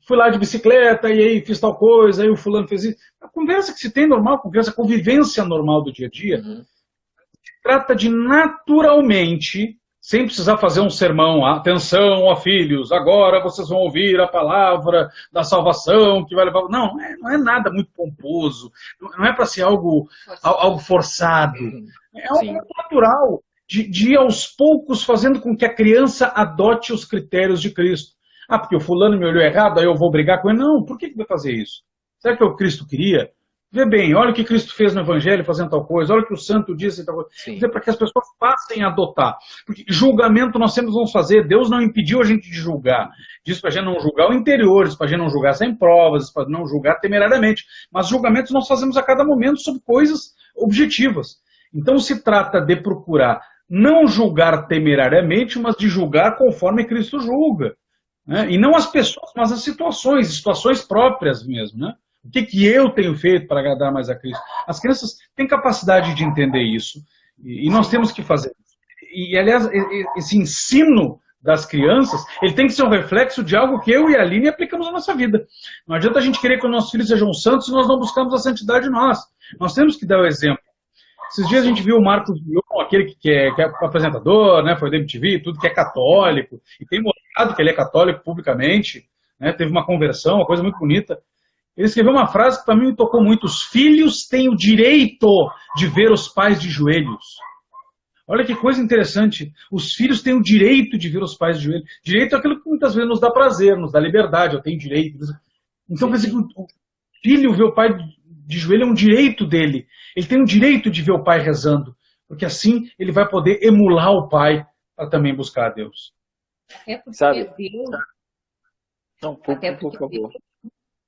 S2: fui lá de bicicleta e aí fiz tal coisa, aí o fulano fez isso. A conversa que se tem normal, a convivência normal do dia a dia, trata de naturalmente, sem precisar fazer um sermão, atenção, ó filhos, agora vocês vão ouvir a palavra da salvação que vai levar... Não é nada muito pomposo, não é para ser algo forçado. É algo natural, de ir aos poucos fazendo com que a criança adote os critérios de Cristo. Porque o fulano me olhou errado, aí eu vou brigar com ele. Não, por que vai fazer isso? Será que é o que Cristo queria? Vê bem, olha o que Cristo fez no Evangelho fazendo tal coisa, olha o que o santo disse tal coisa. Quer dizer, para que as pessoas passem a adotar. Porque julgamento nós sempre vamos fazer. Deus não impediu a gente de julgar. Diz para a gente não julgar o interior, diz para a gente não julgar sem provas, para não julgar temerariamente. Mas julgamentos nós fazemos a cada momento sobre coisas objetivas. Então se trata de procurar não julgar temerariamente, mas de julgar conforme Cristo julga. Né? E não as pessoas, mas as situações próprias mesmo, né? O que eu tenho feito para agradar mais a Cristo? As crianças têm capacidade de entender isso e nós temos que fazer isso. E, aliás, esse ensino das crianças, ele tem que ser um reflexo de algo que eu e a Aline aplicamos na nossa vida. Não adianta a gente querer que os nossos filhos sejam santos se nós não buscamos a santidade nós. Nós temos que dar o exemplo. Esses dias a gente viu o Marcos Mion, aquele que é apresentador, né, foi da MTV e tudo, que é católico, e tem mostrado que ele é católico publicamente, né, teve uma conversão, uma coisa muito bonita. Ele escreveu uma frase que para mim me tocou muito: os filhos têm o direito de ver os pais de joelhos. Olha que coisa interessante, os filhos têm o direito de ver os pais de joelhos. Direito é aquilo que muitas vezes nos dá prazer, nos dá liberdade, eu tenho direito. Então quer dizer que o filho ver o pai de joelho é um direito dele. Ele tem o direito de ver o pai rezando, porque assim ele vai poder emular o pai para também buscar a Deus.
S3: Até porque
S4: Sabe?
S3: Deus...
S4: Não, por favor.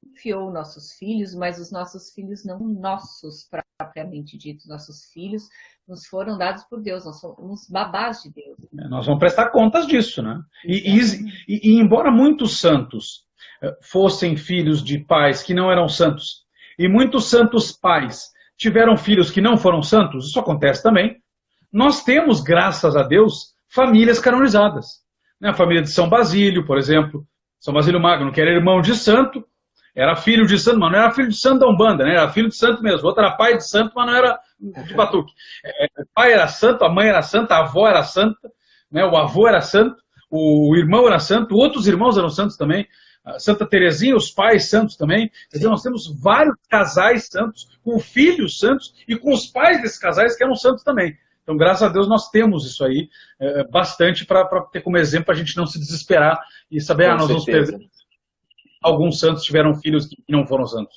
S3: Confiou nossos filhos, mas os nossos filhos não nossos propriamente ditos. Nossos filhos nos foram dados por Deus, nós somos babás de Deus.
S2: Nós vamos prestar contas disso, né? E embora muitos santos fossem filhos de pais que não eram santos, e muitos santos pais tiveram filhos que não foram santos, isso acontece também, nós temos, graças a Deus, famílias canonizadas. Né? A família de São Basílio, por exemplo, São Basílio Magno, que era irmão de santo, era filho de santo, mas não era filho de santo da Umbanda, né? Era filho de santo mesmo. O outro era pai de santo, mas não era de batuque. O pai era santo, a mãe era santa, a avó era santa, né? O avô era santo, o irmão era santo, outros irmãos eram santos também. Santa Teresinha, os pais santos também. Quer dizer, nós temos vários casais santos, com filhos santos e com os pais desses casais que eram santos também. Então, graças a Deus, nós temos isso aí bastante para ter como exemplo a gente não se desesperar e saber, nós vamos perder. Alguns santos tiveram filhos que não foram santos.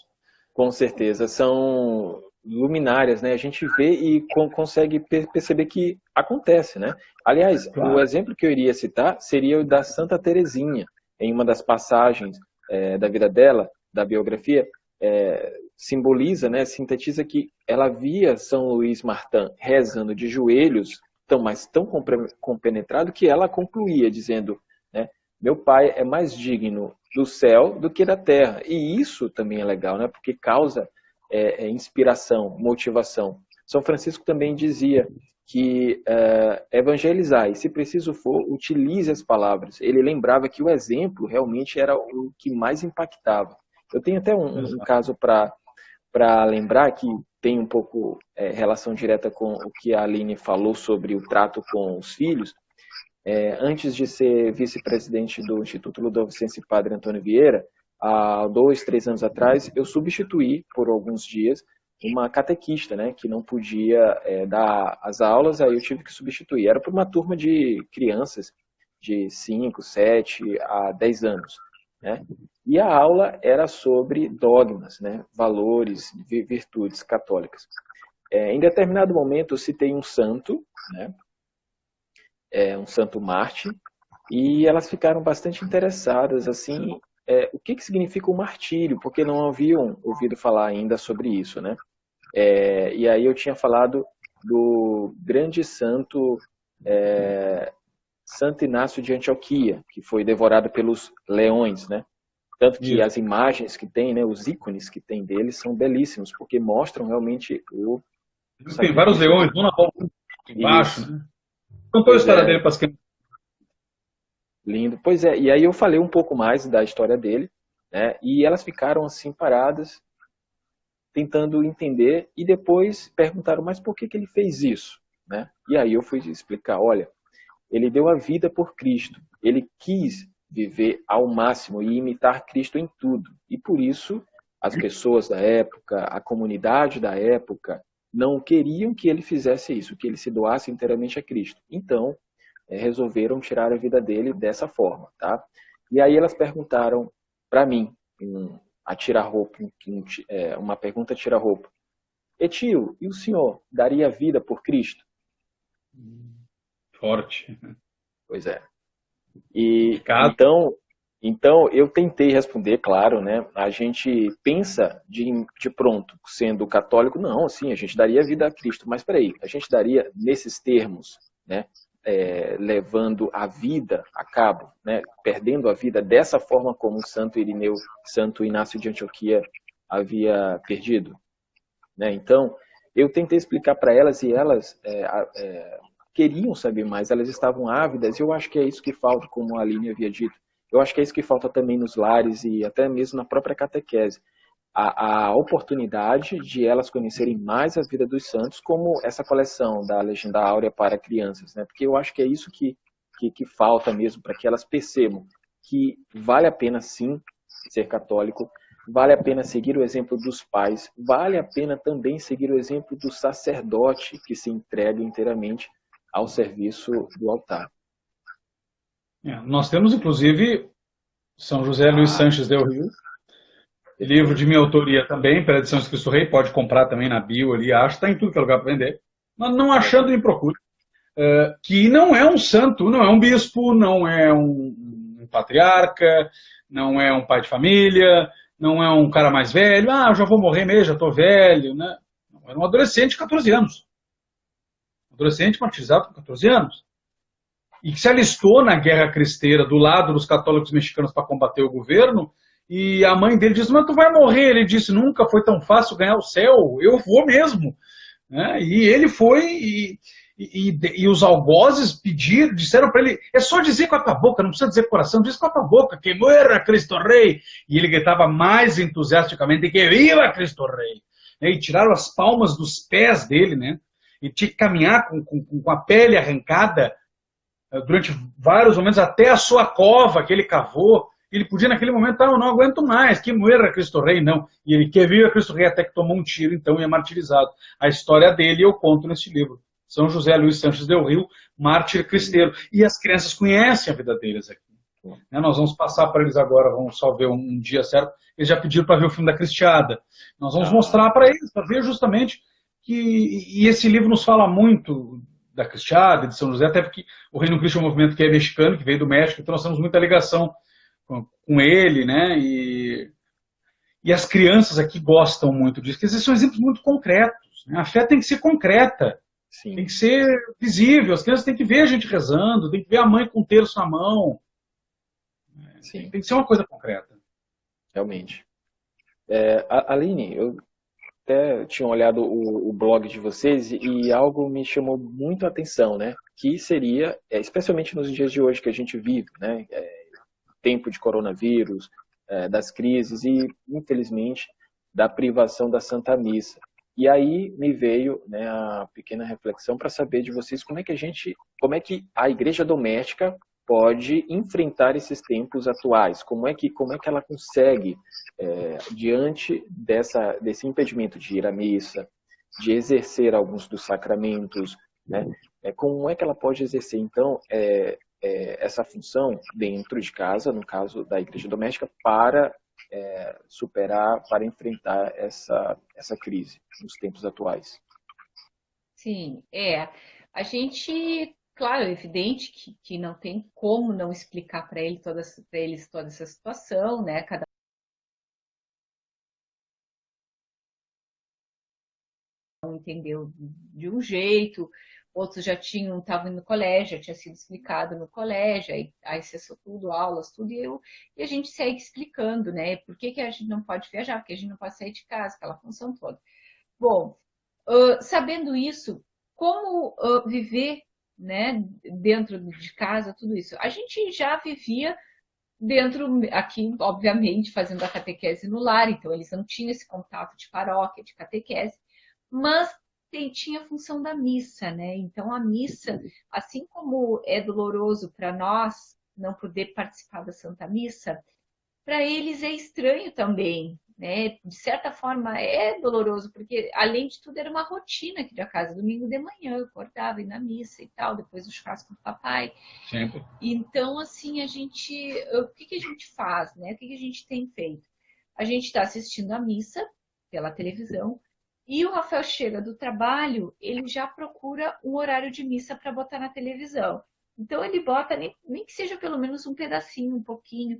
S4: Com certeza, são luminárias, né? A gente vê e consegue perceber que acontece, né? Aliás, claro. O exemplo que eu iria citar seria o da Santa Teresinha. Em uma das passagens da vida dela, da biografia, simboliza, né, sintetiza que ela via São Luís Martin rezando de joelhos, mas tão compenetrado que ela concluía dizendo, né, meu pai é mais digno do céu do que da terra. E isso também é legal, né, porque causa inspiração, motivação. São Francisco também dizia que evangelizar, e se preciso for, utilize as palavras. Ele lembrava que o exemplo realmente era o que mais impactava. Eu tenho até um caso para para lembrar que tem um pouco relação direta com o que a Aline falou sobre o trato com os filhos. Antes de ser vice-presidente do Instituto Ludovicense Padre Antônio Vieira, há 2, 3 anos atrás, eu substituí por alguns dias uma catequista, né, que não podia dar as aulas, aí eu tive que substituir. Era para uma turma de crianças de 5, 7 a 10 anos, né? E a aula era sobre dogmas, né, valores, virtudes católicas. Em determinado momento eu citei um santo, né, um santo Marte, e elas ficaram bastante interessadas, assim, o que significa o martírio, porque não haviam ouvido falar ainda sobre isso, né? E aí eu tinha falado do grande santo Santo Inácio de Antioquia, que foi devorado pelos leões, né? Tanto que as imagens que tem, né, os ícones que tem dele são belíssimos, porque mostram realmente o...
S2: Tem vários leões, um na volta, embaixo, né? Contou a história dele para as crianças.
S4: Lindo. Pois é, e aí eu falei um pouco mais da história dele, né? E elas ficaram assim paradas, tentando entender, e depois perguntaram, mas por que ele fez isso, né? E aí eu fui explicar, olha, ele deu a vida por Cristo, ele quis viver ao máximo e imitar Cristo em tudo, e por isso as pessoas da época, a comunidade da época, não queriam que ele fizesse isso, que ele se doasse inteiramente a Cristo. Então, resolveram tirar a vida dele dessa forma, tá? E aí elas perguntaram para mim, a tira-roupa, uma pergunta tira-roupa. Tio, e o senhor daria vida por Cristo?
S2: Forte.
S4: Pois é. E então eu tentei responder, claro, né? A gente pensa de pronto, sendo católico, não, sim, a gente daria vida a Cristo, mas peraí, a gente daria nesses termos, né? Levando a vida a cabo, né? Perdendo a vida dessa forma como o Santo Irineu, Santo Inácio de Antioquia havia perdido, né? Então, eu tentei explicar para elas e elas queriam saber mais, elas estavam ávidas, e eu acho que é isso que falta, como a Aline havia dito. Eu acho que é isso que falta também nos lares e até mesmo na própria catequese. A oportunidade de elas conhecerem mais a vida dos santos, como essa coleção da Legenda Áurea para crianças, né? Porque eu acho que é isso que falta mesmo, para que elas percebam que vale a pena sim ser católico, vale a pena seguir o exemplo dos pais, vale a pena também seguir o exemplo do sacerdote que se entrega inteiramente ao serviço do altar.
S2: Nós temos, inclusive, São José Luís Sanches del Rio, livro de minha autoria também, pela edição de Cristo Rei, pode comprar também na bio ali, acho, está em tudo que é lugar para vender. Mas não achando, me procure. Que não é um santo, não é um bispo, não é um patriarca, não é um pai de família, não é um cara mais velho, eu já vou morrer mesmo, já estou velho, né? Era um adolescente de 14 anos. Adolescente martirizado com 14 anos. E que se alistou na Guerra Cristeira do lado dos católicos mexicanos para combater o governo, e a mãe dele disse, mas tu vai morrer. Ele disse, nunca foi tão fácil ganhar o céu, eu vou mesmo. Né? E ele foi, e os algozes disseram para ele, é só dizer com a tua boca, não precisa dizer com o coração, diz com a tua boca, que morra Cristo Rei. E ele gritava mais entusiasticamente, que viva Cristo Rei. E tiraram as palmas dos pés dele, né? E tinha que caminhar com a pele arrancada durante vários momentos, até a sua cova que ele cavou. Ele podia naquele momento, eu não aguento mais, que morra Cristo Rei, não. E ele que viva Cristo Rei, até que tomou um tiro, então, e é martirizado. A história dele eu conto neste livro. São José Luís Sanches del Rio, mártir cristeiro. E as crianças conhecem a vida deles aqui. Nós vamos passar para eles agora, vamos só ver um dia certo. Eles já pediram para ver o filme da Cristiada. Nós vamos mostrar para eles, para ver justamente e esse livro nos fala muito da Cristiada, de São José, até porque o Reino Cristo é um movimento que é mexicano, que veio do México, então nós temos muita ligação com ele, né? E as crianças aqui gostam muito disso, porque esses são exemplos muito concretos. Né? A fé tem que ser concreta, Sim. Tem que ser visível, as crianças têm que ver a gente rezando, tem que ver a mãe com o terço na mão. Sim. Tem que ser uma coisa concreta.
S4: Realmente. Aline, eu até tinha olhado o blog de vocês e algo me chamou muito a atenção, né? Que seria, especialmente nos dias de hoje que a gente vive, né? Tempo de coronavírus, das crises e, infelizmente, da privação da Santa Missa. E aí me veio, né, a pequena reflexão para saber de vocês como é que a igreja doméstica pode enfrentar esses tempos atuais, como é que ela consegue, diante desse impedimento de ir à missa, de exercer alguns dos sacramentos, né, como é que ela pode exercer, então, essa função dentro de casa, no caso da igreja doméstica, para superar, para enfrentar essa crise nos tempos atuais.
S3: Sim, a gente, claro, é evidente que não tem como não explicar para eles toda essa situação, né? Cada um entendeu de um jeito, outros já estavam no colégio, já tinha sido explicado no colégio, aí cessou tudo, aulas, tudo, e a gente segue explicando, né? Por que a gente não pode viajar, porque a gente não pode sair de casa, aquela função toda. Bom, sabendo isso, como viver, né, dentro de casa, tudo isso? A gente já vivia aqui, obviamente, fazendo a catequese no lar, então eles não tinham esse contato de paróquia, de catequese, mas tinha a função da missa, né? Então a missa, assim como é doloroso para nós não poder participar da Santa Missa, para eles é estranho também, né? De certa forma é doloroso, porque além de tudo era uma rotina aqui da casa, domingo de manhã eu acordava, ia na missa e tal, depois o churrasco do papai.
S2: Sempre.
S3: Então, assim, o que a gente faz, né? O que a gente tem feito? A gente está assistindo a missa pela televisão, e o Rafael chega do trabalho, ele já procura um horário de missa para botar na televisão. Então ele bota, nem que seja pelo menos um pedacinho, um pouquinho.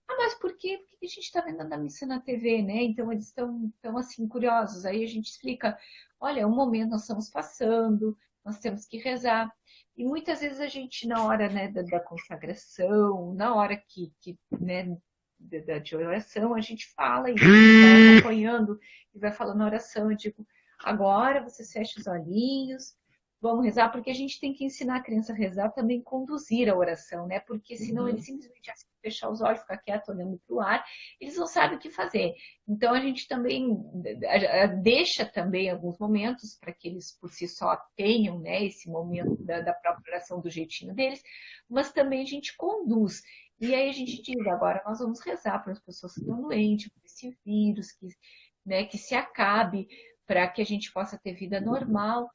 S3: Mas por quê? Por que a gente está vendo a missa na TV, né? Então eles estão assim, curiosos. Aí a gente explica, olha, é um momento nós estamos passando, nós temos que rezar. E muitas vezes a gente, na hora, né, da consagração, na hora né, de oração, a gente fala e vai acompanhando e vai falando a oração. Eu digo, agora você fecha os olhinhos, vamos rezar, porque a gente tem que ensinar a criança a rezar, também conduzir a oração, né? Porque senão eles simplesmente fechar os olhos, ficar quieto olhando para o ar, eles não sabem o que fazer. Então a gente também deixa também alguns momentos para que eles por si só tenham, né, esse momento da própria oração do jeitinho deles, mas também a gente conduz. E aí a gente diz, agora nós vamos rezar para as pessoas que estão doentes, por esse vírus, que se acabe, para que a gente possa ter vida normal.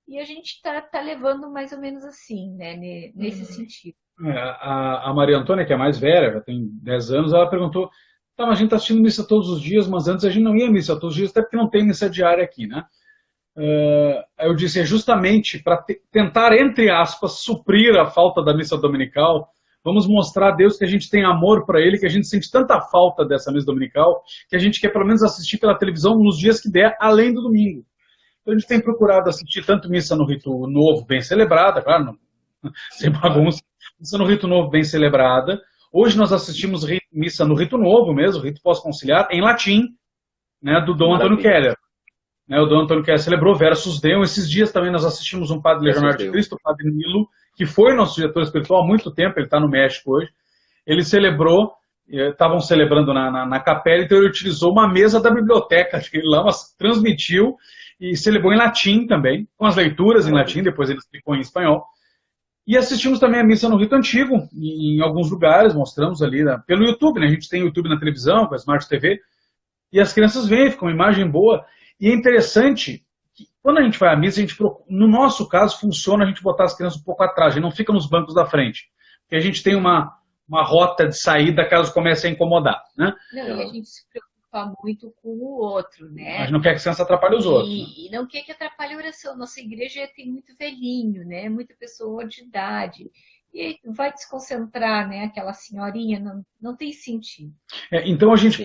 S3: E a gente tá levando mais ou menos assim, né, nesse sentido.
S2: A Maria Antônia, que é mais velha, já tem 10 anos, ela perguntou, tá, mas a gente está assistindo missa todos os dias, mas antes a gente não ia missa todos os dias, até porque não tem missa diária aqui, né? Eu disse, é justamente para tentar, entre aspas, suprir a falta da missa dominical. Vamos mostrar a Deus que a gente tem amor para Ele, que a gente sente tanta falta dessa missa dominical, que a gente quer pelo menos assistir pela televisão nos dias que der, além do domingo. Então a gente tem procurado assistir tanto missa no rito novo, bem celebrada, claro, sem bagunça, missa no rito novo, bem celebrada. Hoje nós assistimos missa no rito novo mesmo, rito pós-conciliar, em latim, né, do Dom Antônio Keller. Né, o Dom Antônio Keller celebrou Versus Deum. Esses dias também nós assistimos um padre legionário de Cristo, o padre Nilo, que foi nosso diretor espiritual há muito tempo, ele está no México hoje. Ele celebrou, estavam celebrando na capela, então ele utilizou uma mesa da biblioteca dele lá, mas transmitiu e celebrou em latim também, com as leituras em latim, depois ele explicou em espanhol. E assistimos também a missa no rito antigo, em alguns lugares, mostramos ali pelo YouTube, né? A gente tem YouTube na televisão, com a Smart TV, e as crianças veem, ficam uma imagem boa. E é interessante que quando a gente vai à missa, no nosso caso, funciona a gente botar as crianças um pouco atrás, a gente não fica nos bancos da frente, porque a gente tem uma rota de saída caso comece a incomodar, né?
S3: Não, e a gente se preocupa muito com o outro, né?
S2: A gente não quer que a criança atrapalhe os outros.
S3: E não quer que atrapalhe a oração. Nossa igreja tem muito velhinho, né? Muita pessoa de idade. E vai desconcentrar, né? Aquela senhorinha, não tem sentido.
S2: Então a gente,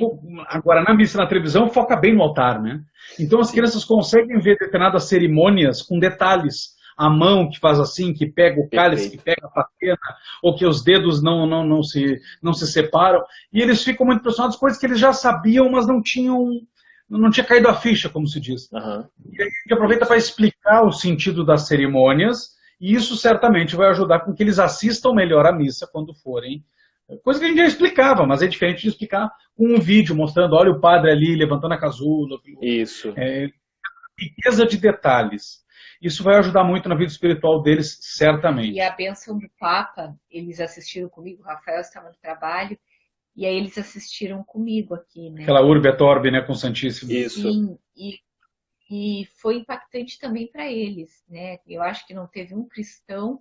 S2: agora na missa, na televisão, foca bem no altar, né? Então as crianças conseguem ver determinadas cerimônias com detalhes. A mão que faz assim, que pega o cálice, que pega a patena, ou que os dedos não se separam. E eles ficam muito impressionados, coisas que eles já sabiam, mas não tinha caído a ficha, como se diz.
S4: Uhum.
S2: E a gente aproveita para explicar o sentido das cerimônias, e isso certamente vai ajudar com que eles assistam melhor a missa quando forem Coisa que a gente já explicava, mas é diferente de explicar com um vídeo mostrando, olha o padre ali levantando a casula.
S4: Isso.
S2: Riqueza de detalhes. Isso vai ajudar muito na vida espiritual deles, certamente.
S3: E a bênção do Papa, eles assistiram comigo, o Rafael estava no trabalho, e aí eles assistiram comigo aqui, né?
S2: Aquela Urbi et Orbi, né, com o Santíssimo.
S4: Isso.
S3: Sim, e foi impactante também para eles, né? Eu acho que não teve um cristão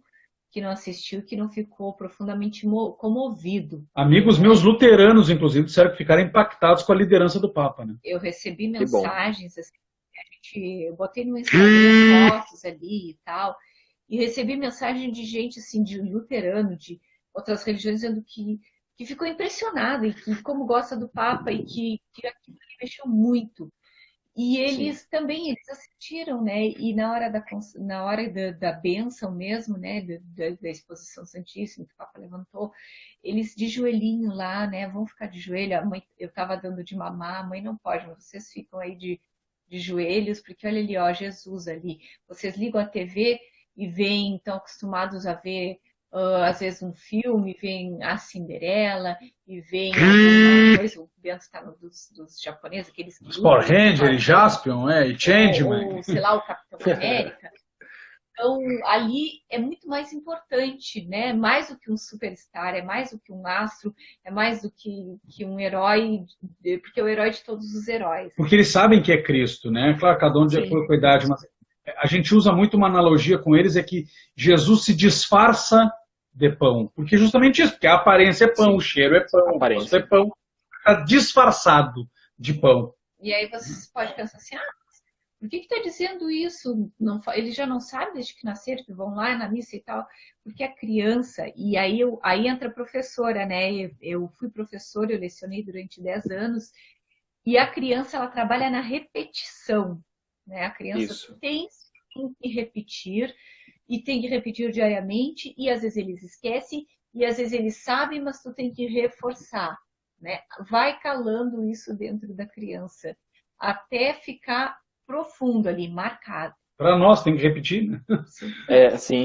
S3: que não assistiu, que não ficou profundamente comovido.
S2: Amigos meus luteranos, inclusive, disseram que ficaram impactados com a liderança do Papa, né?
S3: Eu recebi mensagens, assim, eu botei no Instagram fotos ali e tal, e recebi mensagem de gente, assim, de luterano, de outras religiões, dizendo que ficou impressionado e que como gosta do Papa e que aquilo mexeu muito. E eles também, eles assistiram, né? E na hora da bênção mesmo, né? Da exposição santíssima que o Papa levantou, eles de joelhinho lá, né? Vão ficar de joelho. A mãe, eu estava dando de mamar, a mãe não pode, mas vocês ficam aí de joelhos, porque olha ali, ó, Jesus ali. Vocês ligam a TV e veem, estão acostumados a ver às vezes um filme, vem a Cinderela e vem alguma coisa, o Bento está no dos japoneses, aqueles que
S2: os Power Rangers, Jaspion, e Changeman.
S3: ou sei lá, o Capitão América. Então, ali é muito mais importante, né? Mais do que um superstar, é mais do que um astro, é mais do que um herói, porque é o herói de todos os heróis.
S2: Porque eles sabem que é Cristo, né? Claro, cada um de acordo com a idade, mas a gente usa muito uma analogia com eles, é que Jesus se disfarça de pão. Porque justamente isso, porque a aparência é pão, o cheiro é pão, o gosto é pão. Está disfarçado de pão.
S3: E aí você pode pensar assim, por que está dizendo isso? Não, eles já não sabem desde que nasceram, que vão lá na missa e tal. Porque a criança, e aí entra a professora, né? Eu fui professora, eu lecionei durante 10 anos, e a criança, ela trabalha na repetição, né? A criança tem que repetir, e tem que repetir diariamente, e às vezes eles esquecem, e às vezes eles sabem, mas tu tem que reforçar, né? Vai calando isso dentro da criança, até ficar profundo ali, marcado.
S2: Para nós, tem que repetir, né?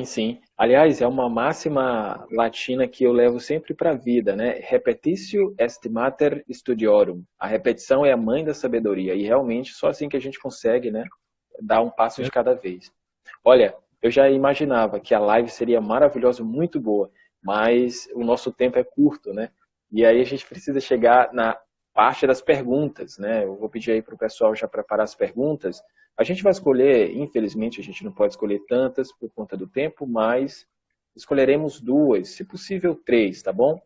S4: Sim. Aliás, é uma máxima latina que eu levo sempre para a vida, né? Repetitio est mater studiorum. A repetição é a mãe da sabedoria, e realmente só assim que a gente consegue, né, dar um passo de cada vez. Olha, eu já imaginava que a live seria maravilhosa, muito boa, mas o nosso tempo é curto, né? E aí a gente precisa chegar na parte das perguntas, né? Eu vou pedir aí para o pessoal já preparar as perguntas. A gente vai escolher, infelizmente a gente não pode escolher tantas por conta do tempo, mas escolheremos 2, se possível 3, tá bom?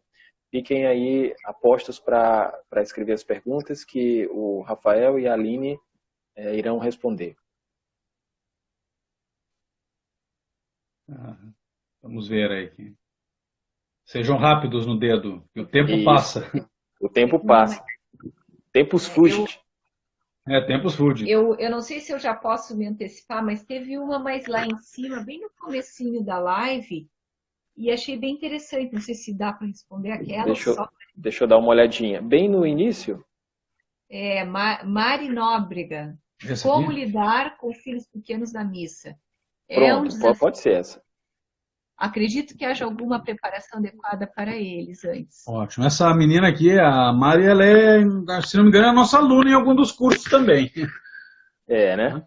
S4: Fiquem aí apostos para escrever as perguntas que o Rafael e a Aline irão responder.
S2: Vamos ver aí. Sejam rápidos no dedo, que o tempo passa.
S4: O tempo passa. Tempos fugit.
S2: Tempos fugit.
S3: Eu não sei se eu já posso me antecipar, mas teve uma mais lá em cima, bem no comecinho da live, e achei bem interessante. Não sei se dá para responder aquela.
S4: Deixa eu dar uma olhadinha. Bem no início?
S3: Mari Nóbrega. Como lidar com filhos pequenos na missa?
S4: Pronto, pode ser essa.
S3: Acredito que haja alguma preparação adequada para eles antes.
S2: Ótimo. Essa menina aqui, a Mari, ela é, se não me engano, é nossa aluna em algum dos cursos também.
S4: Né?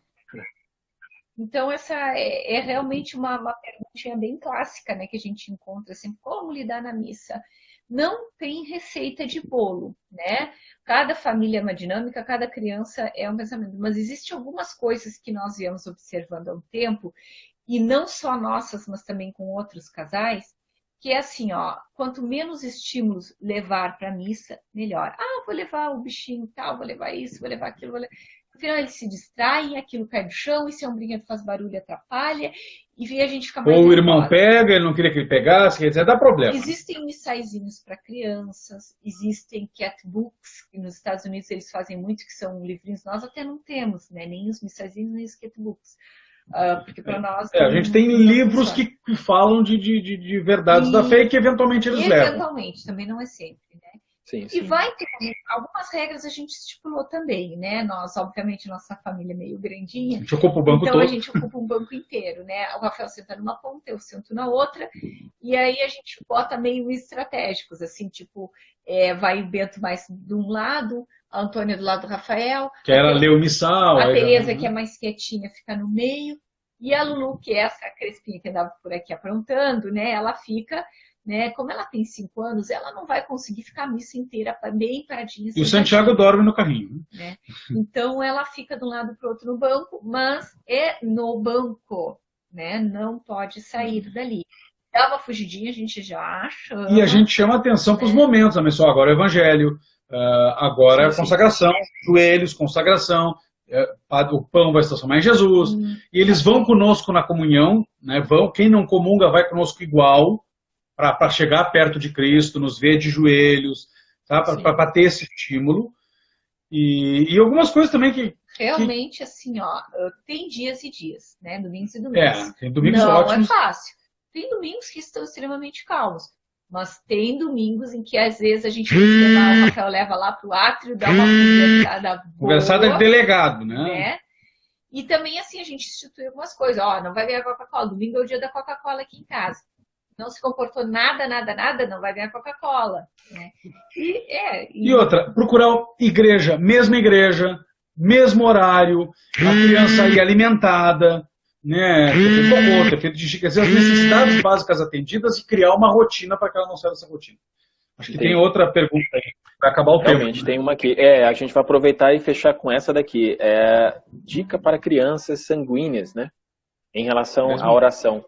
S3: Então, essa é realmente uma perguntinha bem clássica, né, que a gente encontra sempre. Como lidar na missa? Não tem receita de bolo, né? Cada família é uma dinâmica, cada criança é um pensamento. Mas existem algumas coisas que nós viemos observando há um tempo, e não só nossas, mas também com outros casais, que é assim, quanto menos estímulos levar para a missa, melhor. Vou levar o bichinho tal, vou levar isso, vou levar aquilo, Afinal, eles se distraem, aquilo cai no chão, e se é um brinquedo faz barulho, atrapalha, e a gente fica mais...
S2: Ou o irmão pega, ele não queria que ele pegasse, quer dizer, dá problema.
S3: Existem missaizinhos para crianças, existem cat books, que nos Estados Unidos eles fazem muito, que são livrinhos, nós até não temos, né? Nem os missaizinhos, nem os cat books. Porque para nós...
S2: a gente tem livros que falam de verdades da fé e que eventualmente eles levam.
S3: Eventualmente, também não é sempre, né?
S4: Sim,
S3: E
S4: sim.
S3: vai ter algumas regras a gente estipulou também, né? Nós, obviamente, nossa família é meio
S2: A
S3: grandinha,
S2: gente ocupa o banco
S3: então a
S2: todo.
S3: gente ocupa um banco inteiro, né? O Rafael senta numa ponta, eu sento na outra, e aí a gente bota meio estratégicos, assim, tipo, vai o Bento mais de um lado, a Antônia do lado do Rafael,
S2: Que era ler o missal.
S3: a
S2: aí já-
S3: Tereza, que é mais quietinha, fica no meio, e a Lulu, que é essa crespinha que andava por aqui aprontando, né? Ela fica, né? Como ela tem 5 anos, ela não vai conseguir ficar a missa inteira bem paradinha.
S2: E o Santiago dorme no carrinho.
S3: Né? Então ela fica de um lado para o outro no banco, mas é no banco, né? Não pode sair dali. Dá uma fugidinha, a gente já chama.
S2: E a gente chama atenção para os momentos, né, pessoal? Agora é o evangelho, agora é a
S4: Sim, sim.
S2: consagração, joelhos, consagração, o pão vai se transformar em Jesus. E eles vão conosco na comunhão, né? Quem não comunga vai conosco igual, para chegar perto de Cristo, nos ver de joelhos, tá? Para ter esse estímulo. E algumas coisas também que...
S3: Realmente, assim, ó, tem dias e dias, né? Domingos e domingos.
S2: tem domingos
S3: não
S2: ótimos.
S3: é fácil. Tem domingos que estão extremamente calmos. Mas tem domingos em que, às vezes, a gente tem que levar, o Rafael leva lá pro átrio, dá uma conversada boa.
S2: Conversada de delegado, né?
S3: E também, assim, a gente institui algumas coisas. Ó, não vai ganhar Coca-Cola. Domingo é o dia da Coca-Cola aqui em casa. Não se comportou nada, não vai ganhar Coca-Cola. Né? E
S2: outra, procurar igreja, mesmo horário, a criança aí alimentada, né? Ter feito xixi, quer dizer, as necessidades básicas atendidas e criar uma rotina para que ela não saia dessa rotina. Acho que tem outra pergunta aí, para acabar o tempo.
S4: Realmente, tem uma aqui. A gente vai aproveitar e fechar com essa daqui. Dica para crianças sanguíneas, né? Em relação à oração.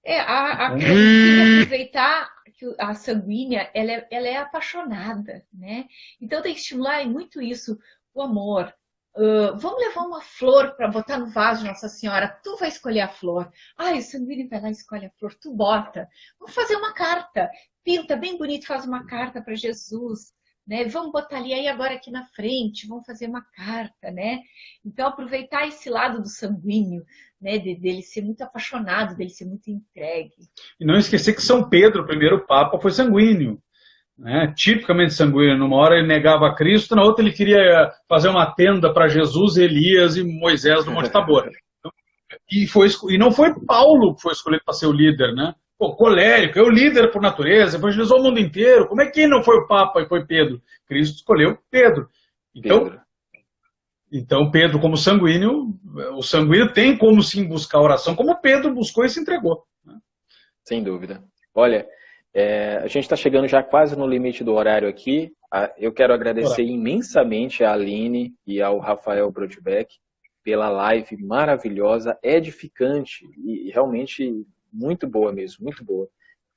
S3: A criança tem que aproveitar que a sanguínea, ela é apaixonada, né? Então tem que estimular muito isso, o amor. Vamos levar uma flor para botar no vaso de Nossa Senhora. Tu vai escolher a flor. O sanguíneo vai lá e escolhe a flor. Tu bota. Vamos fazer uma carta. Pinta bem bonito, faz uma carta para Jesus. Né? Vamos botar ali, aí agora aqui na frente, vamos fazer uma carta, né? Então aproveitar esse lado do sanguíneo, né? Dele ser muito apaixonado, dele ser muito entregue.
S2: E não esquecer que São Pedro, o primeiro Papa, foi sanguíneo. Né? Tipicamente sanguíneo. Numa hora ele negava a Cristo, na outra ele queria fazer uma tenda para Jesus, Elias e Moisés no Monte Tabor. E não foi Paulo que foi escolhido para ser o líder, né? Pô, colérico, é o líder por natureza, evangelizou o mundo inteiro. Como é que não foi o Papa e foi Pedro? Cristo escolheu Pedro. Então Pedro, como sanguíneo, o sanguíneo tem como sim buscar oração, como Pedro buscou e se entregou. Né?
S4: Sem dúvida. Olha, a gente está chegando já quase no limite do horário aqui. Eu quero agradecer imensamente a Aline e ao Rafael Brodbeck pela live maravilhosa, edificante e realmente muito boa mesmo, muito boa.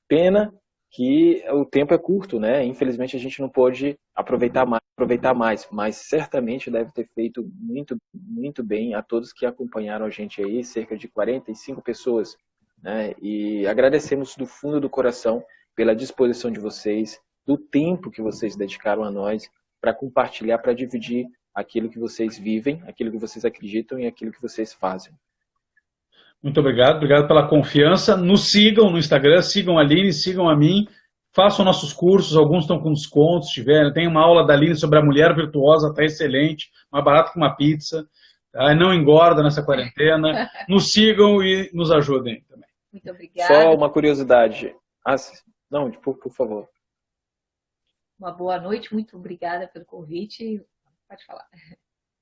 S4: Pena que o tempo é curto, né? Infelizmente a gente não pôde aproveitar mais, mas certamente deve ter feito muito, muito bem a todos que acompanharam a gente aí, cerca de 45 pessoas, né? E agradecemos do fundo do coração pela disposição de vocês, do tempo que vocês dedicaram a nós para compartilhar, para dividir aquilo que vocês vivem, aquilo que vocês acreditam e aquilo que vocês fazem.
S2: Muito obrigado pela confiança. Nos sigam no Instagram, sigam a Aline, sigam a mim, façam nossos cursos, alguns estão com descontos, tem uma aula da Aline sobre a mulher virtuosa, está excelente, mais barato que uma pizza, tá? Não engorda nessa quarentena. Nos sigam e nos ajudem também.
S3: Muito obrigada.
S4: Só uma curiosidade. Não, por favor.
S3: Uma boa noite, muito obrigada pelo convite. Pode falar.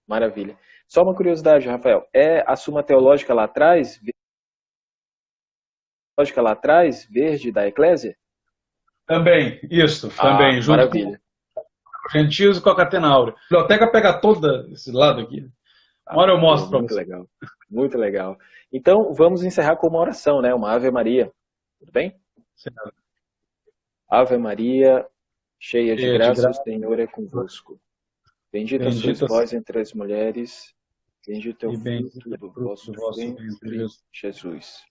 S4: Maravilha. Só uma curiosidade, Rafael. A Suma Teológica lá atrás, verde da Eclésia?
S2: Também, isso. Também, junto
S4: maravilha.
S2: Com Gentios e com a Catena Áurea. A biblioteca pega todo esse lado aqui. Uma hora eu mostro para você.
S4: Muito legal. Muito legal. Então, vamos encerrar com uma oração, né? Uma Ave Maria. Tudo bem?
S2: Certo.
S4: Ave Maria, cheia de graça, o Senhor é convosco. Bendita sois vós entre as mulheres, bendito é o fruto do vosso ventre, Jesus.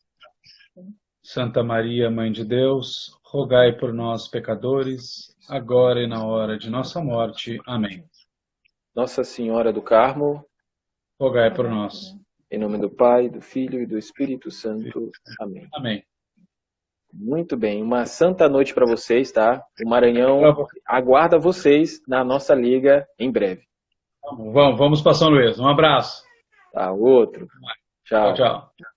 S2: Santa Maria, Mãe de Deus, rogai por nós, pecadores, agora e na hora de nossa morte. Amém.
S4: Nossa Senhora do Carmo,
S2: rogai por nós.
S4: Em nome do Pai, do Filho e do Espírito Santo. Amém.
S2: Amém.
S4: Muito bem. Uma santa noite para vocês, tá? O Maranhão aguarda vocês na nossa liga em breve.
S2: Vamos para São Luís. Um abraço.
S4: Tá, outro. Tchau.
S2: Tchau, tchau.